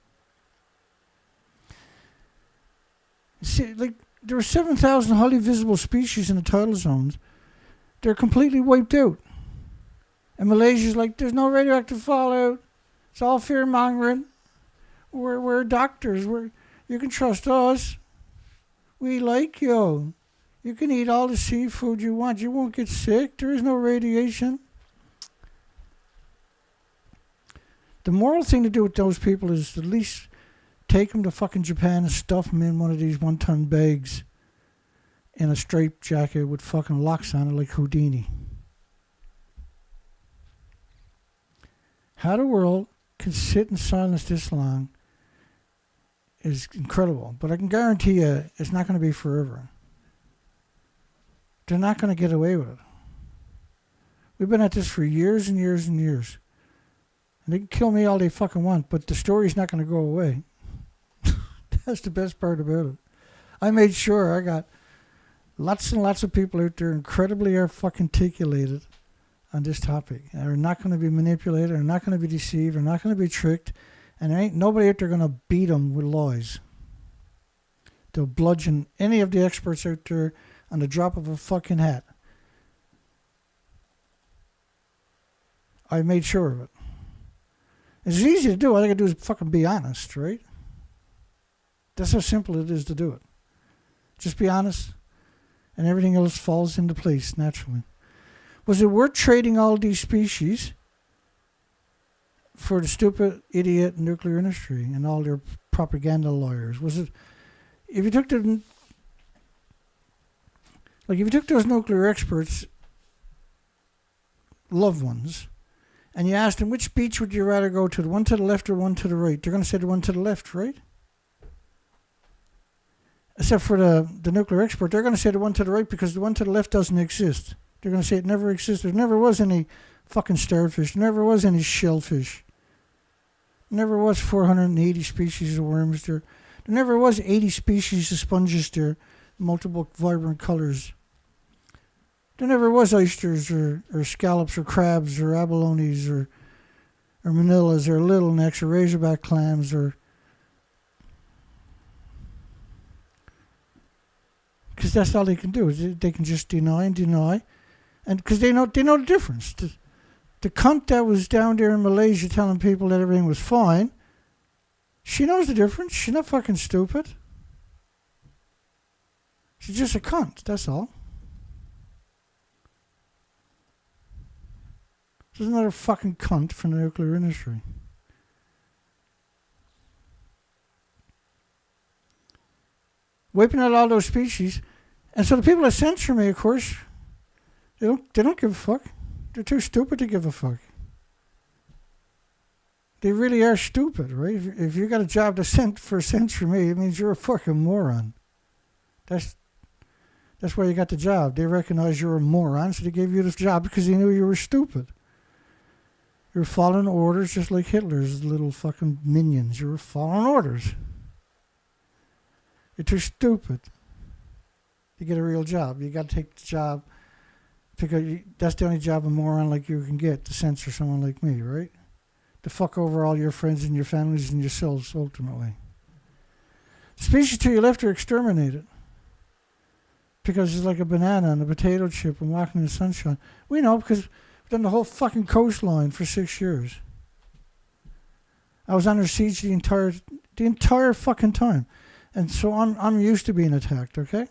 See, like, there were 7,000 highly visible species in the tidal zones. They're completely wiped out. And Malaysia's like, there's no radioactive fallout. It's all fear-mongering. We're doctors. You can trust us. We like you. You can eat all the seafood you want. You won't get sick. There is no radiation. The moral thing to do with those people is at least take them to fucking Japan and stuff them in one of these 1-ton bags in a straight jacket with fucking locks on it like Houdini. How the world can sit in silence this long is incredible. But I can guarantee you it's not going to be forever. They're not going to get away with it. We've been at this for years and years and years. And they can kill me all they fucking want, but the story's not going to go away. That's the best part about it. I made sure I got lots and lots of people out there incredibly fucking articulated on this topic. They're not going to be manipulated, they're not going to be deceived, they're not going to be tricked, and there ain't nobody out there going to beat them with lies. They'll bludgeon any of the experts out there on the drop of a fucking hat. I made sure of it. It's easy to do. All I gotta do is fucking be honest, right? That's how simple it is to do it. Just be honest, and everything else falls into place naturally. Was it worth trading all these species for the stupid, idiot nuclear industry and all their propaganda lawyers? Was it? If you took those nuclear experts, loved ones, and you asked them which beach would you rather go to, the one to the left or one to the right, they're going to say the one to the left, right? Except for the nuclear expert, they're going to say the one to the right because the one to the left doesn't exist. They're going to say it never existed. There never was any fucking starfish. There never was any shellfish. There never was 480 species of worms there. There never was 80 species of sponges there, multiple vibrant colors. There never was oysters or scallops or crabs or abalones or manillas or little necks or razorback clams or... Because that's all they can do. They can just deny and deny. And because they know the difference. The cunt that was down there in Malaysia telling people that everything was fine, she knows the difference. She's not fucking stupid. She's just a cunt, that's all. There's another fucking cunt from the nuclear industry. Wiping out all those species. And so the people that censor me, of course, they don't give a fuck. They're too stupid to give a fuck. They really are stupid, right? If you got a job to censor me, it means you're a fucking moron. That's why you got the job. They recognize you're a moron, so they gave you the job because they knew you were stupid. You're following orders just like Hitler's little fucking minions. You're following orders. You're too stupid to get a real job. You got to take the job because that's the only job a moron like you can get, to censor someone like me, right? To fuck over all your friends and your families and yourselves, ultimately. The species to your left are exterminated because it's like a banana and a potato chip and walking in the sunshine. We know because we've done the whole fucking coastline for 6 years. I was under siege the entire fucking time. And so I'm used to being attacked, okay?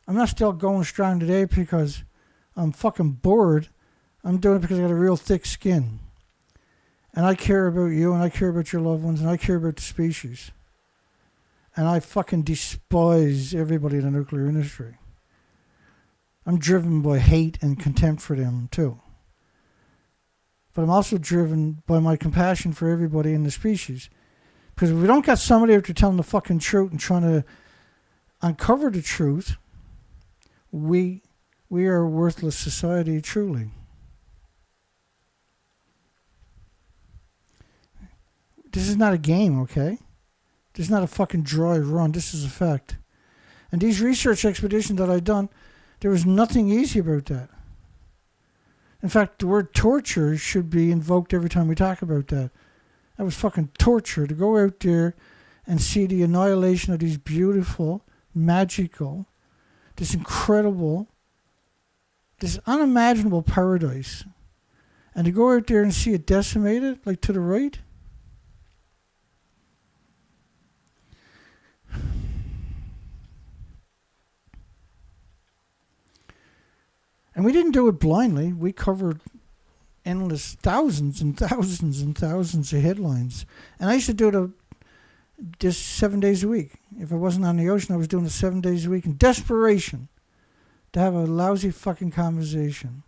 I'm not still going strong today because I'm fucking bored. I'm doing it because I got a real thick skin. And I care about you, and I care about your loved ones, and I care about the species. And I fucking despise everybody in the nuclear industry. I'm driven by hate and contempt for them, too. But I'm also driven by my compassion for everybody in the species. Because if we don't got somebody out there telling the fucking truth and trying to uncover the truth, we are a worthless society, truly. This is not a game, okay? This is not a fucking dry run. This is a fact. And these research expeditions that I've done, there was nothing easy about that. In fact, the word torture should be invoked every time we talk about that. That was fucking torture to go out there and see the annihilation of these beautiful, magical, this incredible, this unimaginable paradise. And to go out there and see it decimated, like to the right. And we didn't do it blindly. We covered endless thousands and thousands and thousands of headlines. And I used to do just 7 days a week. If I wasn't on the ocean, I was doing it 7 days a week in desperation to have a lousy fucking conversation.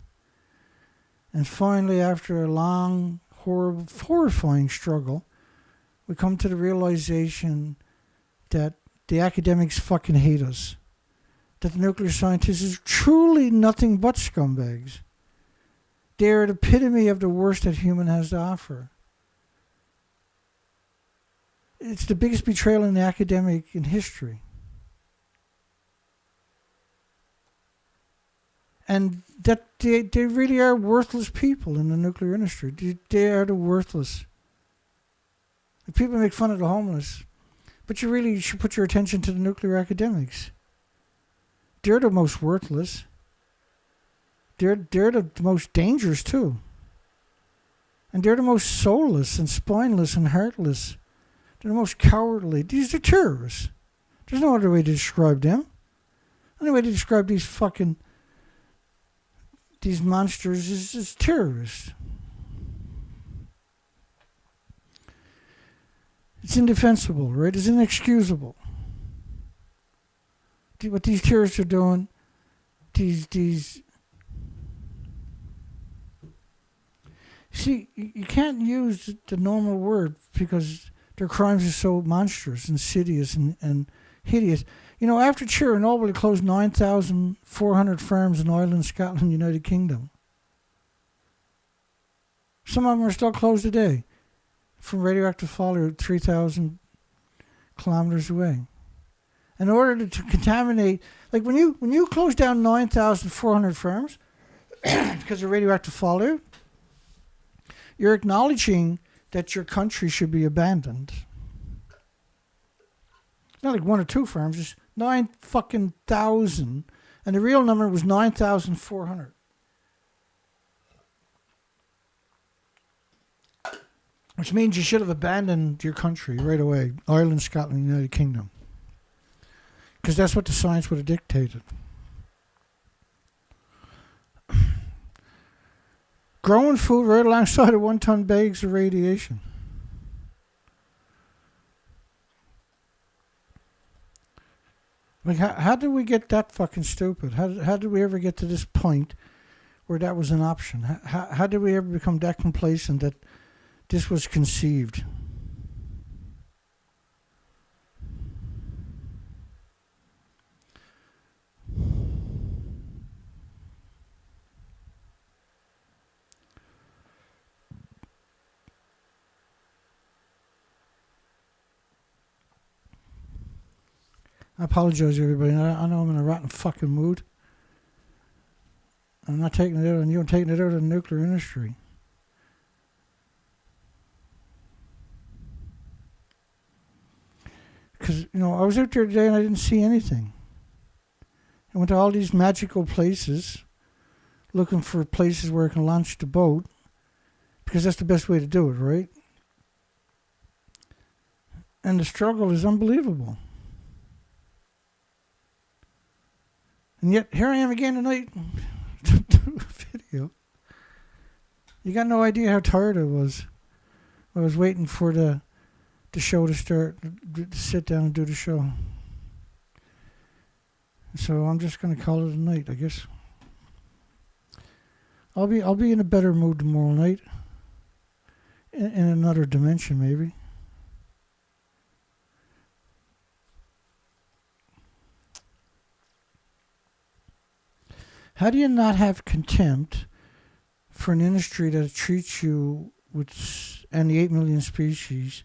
And finally, after a long, horrifying struggle, we come to the realization that the academics fucking hate us. That the nuclear scientists is truly nothing but scumbags. They are the epitome of the worst that human has to offer. It's the biggest betrayal in the academic in history. And that they really are worthless people in the nuclear industry. They are the worthless. The people make fun of the homeless, but you really should put your attention to the nuclear academics. They're the most worthless. They're the most dangerous too. And they're the most soulless and spineless and heartless. They're the most cowardly. These are terrorists. There's no other way to describe them. The only way to describe these monsters is terrorists. It's indefensible, right? It's inexcusable. What these terrorists are doing, these. See, you can't use the normal word because their crimes are so monstrous, insidious, and hideous. You know, after Chernobyl, it closed 9,400 farms in Ireland, Scotland, United Kingdom. Some of them are still closed today, from radioactive fallout 3,000 kilometers away. In order to contaminate, like when you close down 9,400 farms because of radioactive fallout, you're acknowledging that your country should be abandoned. It's not like 1 or 2 farms, it's 9,000, and the real number was 9,400. Which means you should have abandoned your country right away, Ireland, Scotland, United Kingdom. Because that's what the science would have dictated. Growing food right alongside of 1-ton bags of radiation. Like, how did we get that fucking stupid? How did we ever get to this point where that was an option? How did we ever become that complacent that this was conceived? I apologize, everybody. I know I'm in a rotten fucking mood. I'm not taking it out on you. I'm taking it out on the nuclear industry. Because, you know, I was out there today and I didn't see anything. I went to all these magical places, looking for places where I can launch the boat, because that's the best way to do it, right? And the struggle is unbelievable. And yet, here I am again tonight to do a video. You got no idea how tired I was. I was waiting for the show to start, to sit down and do the show. So I'm just going to call it a night, I guess. I'll be in a better mood tomorrow night. In another dimension, maybe. How do you not have contempt for an industry that treats you with, and the 8 million species,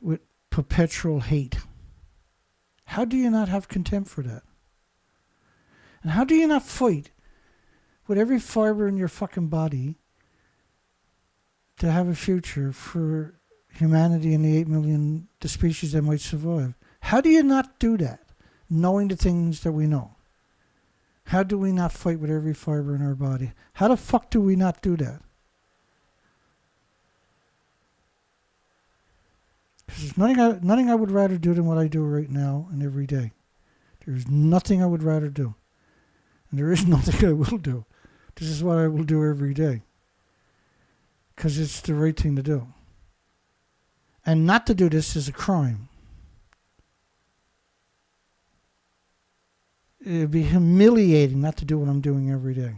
with perpetual hate? How do you not have contempt for that? And how do you not fight with every fiber in your fucking body to have a future for humanity and the 8 million, the species that might survive? How do you not do that, knowing the things that we know? How do we not fight with every fiber in our body? How the fuck do we not do that? Because there's nothing I would rather do than what I do right now and every day. There's nothing I would rather do. And there is nothing I will do. This is what I will do every day. Because it's the right thing to do. And not to do this is a crime. It would be humiliating not to do what I'm doing every day.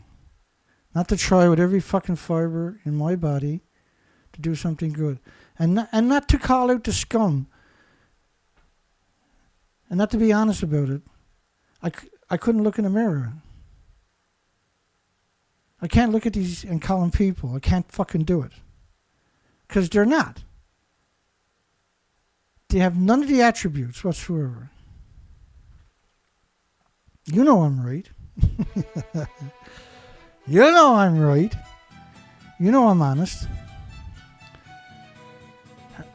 Not to try with every fucking fiber in my body to do something good. And not to call out the scum. And not to be honest about it. I couldn't look in the mirror. I can't look at these and call them people. I can't fucking do it. Because they're not. They have none of the attributes whatsoever. You know I'm right. You know I'm right. You know I'm honest.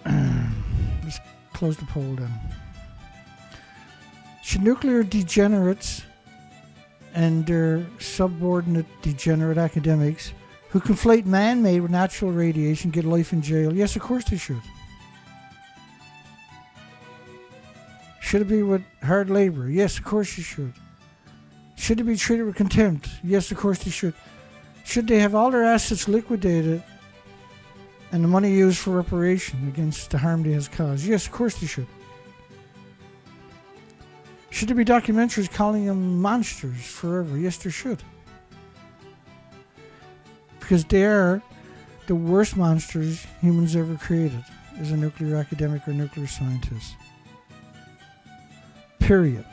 Let's close the poll down. Should nuclear degenerates and their subordinate degenerate academics who conflate man-made with natural radiation get life in jail? Yes, of course they should. Should it be with hard labor? Yes, of course you should. Should they be treated with contempt? Yes, of course they should. Should they have all their assets liquidated and the money used for reparation against the harm they has caused? Yes, of course they should. Should there be documentaries calling them monsters forever? Yes, there should. Because they are the worst monsters humans ever created as a nuclear academic or nuclear scientist. Period.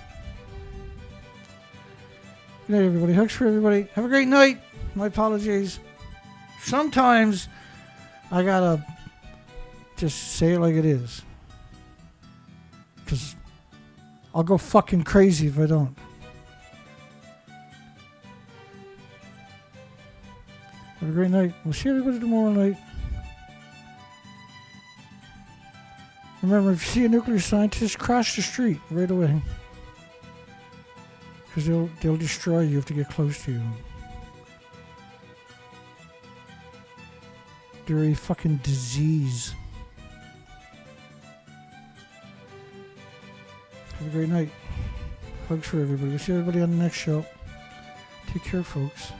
Good night, everybody. Hugs for everybody. Have a great night. My apologies. Sometimes I gotta just say it like it is. Because I'll go fucking crazy if I don't. Have a great night. We'll see everybody tomorrow night. Remember, if you see a nuclear scientist, cross the street right away. Because they'll destroy you if they get close to you. They're a fucking disease. Have a great night. Hugs for everybody. We'll see everybody on the next show. Take care, folks.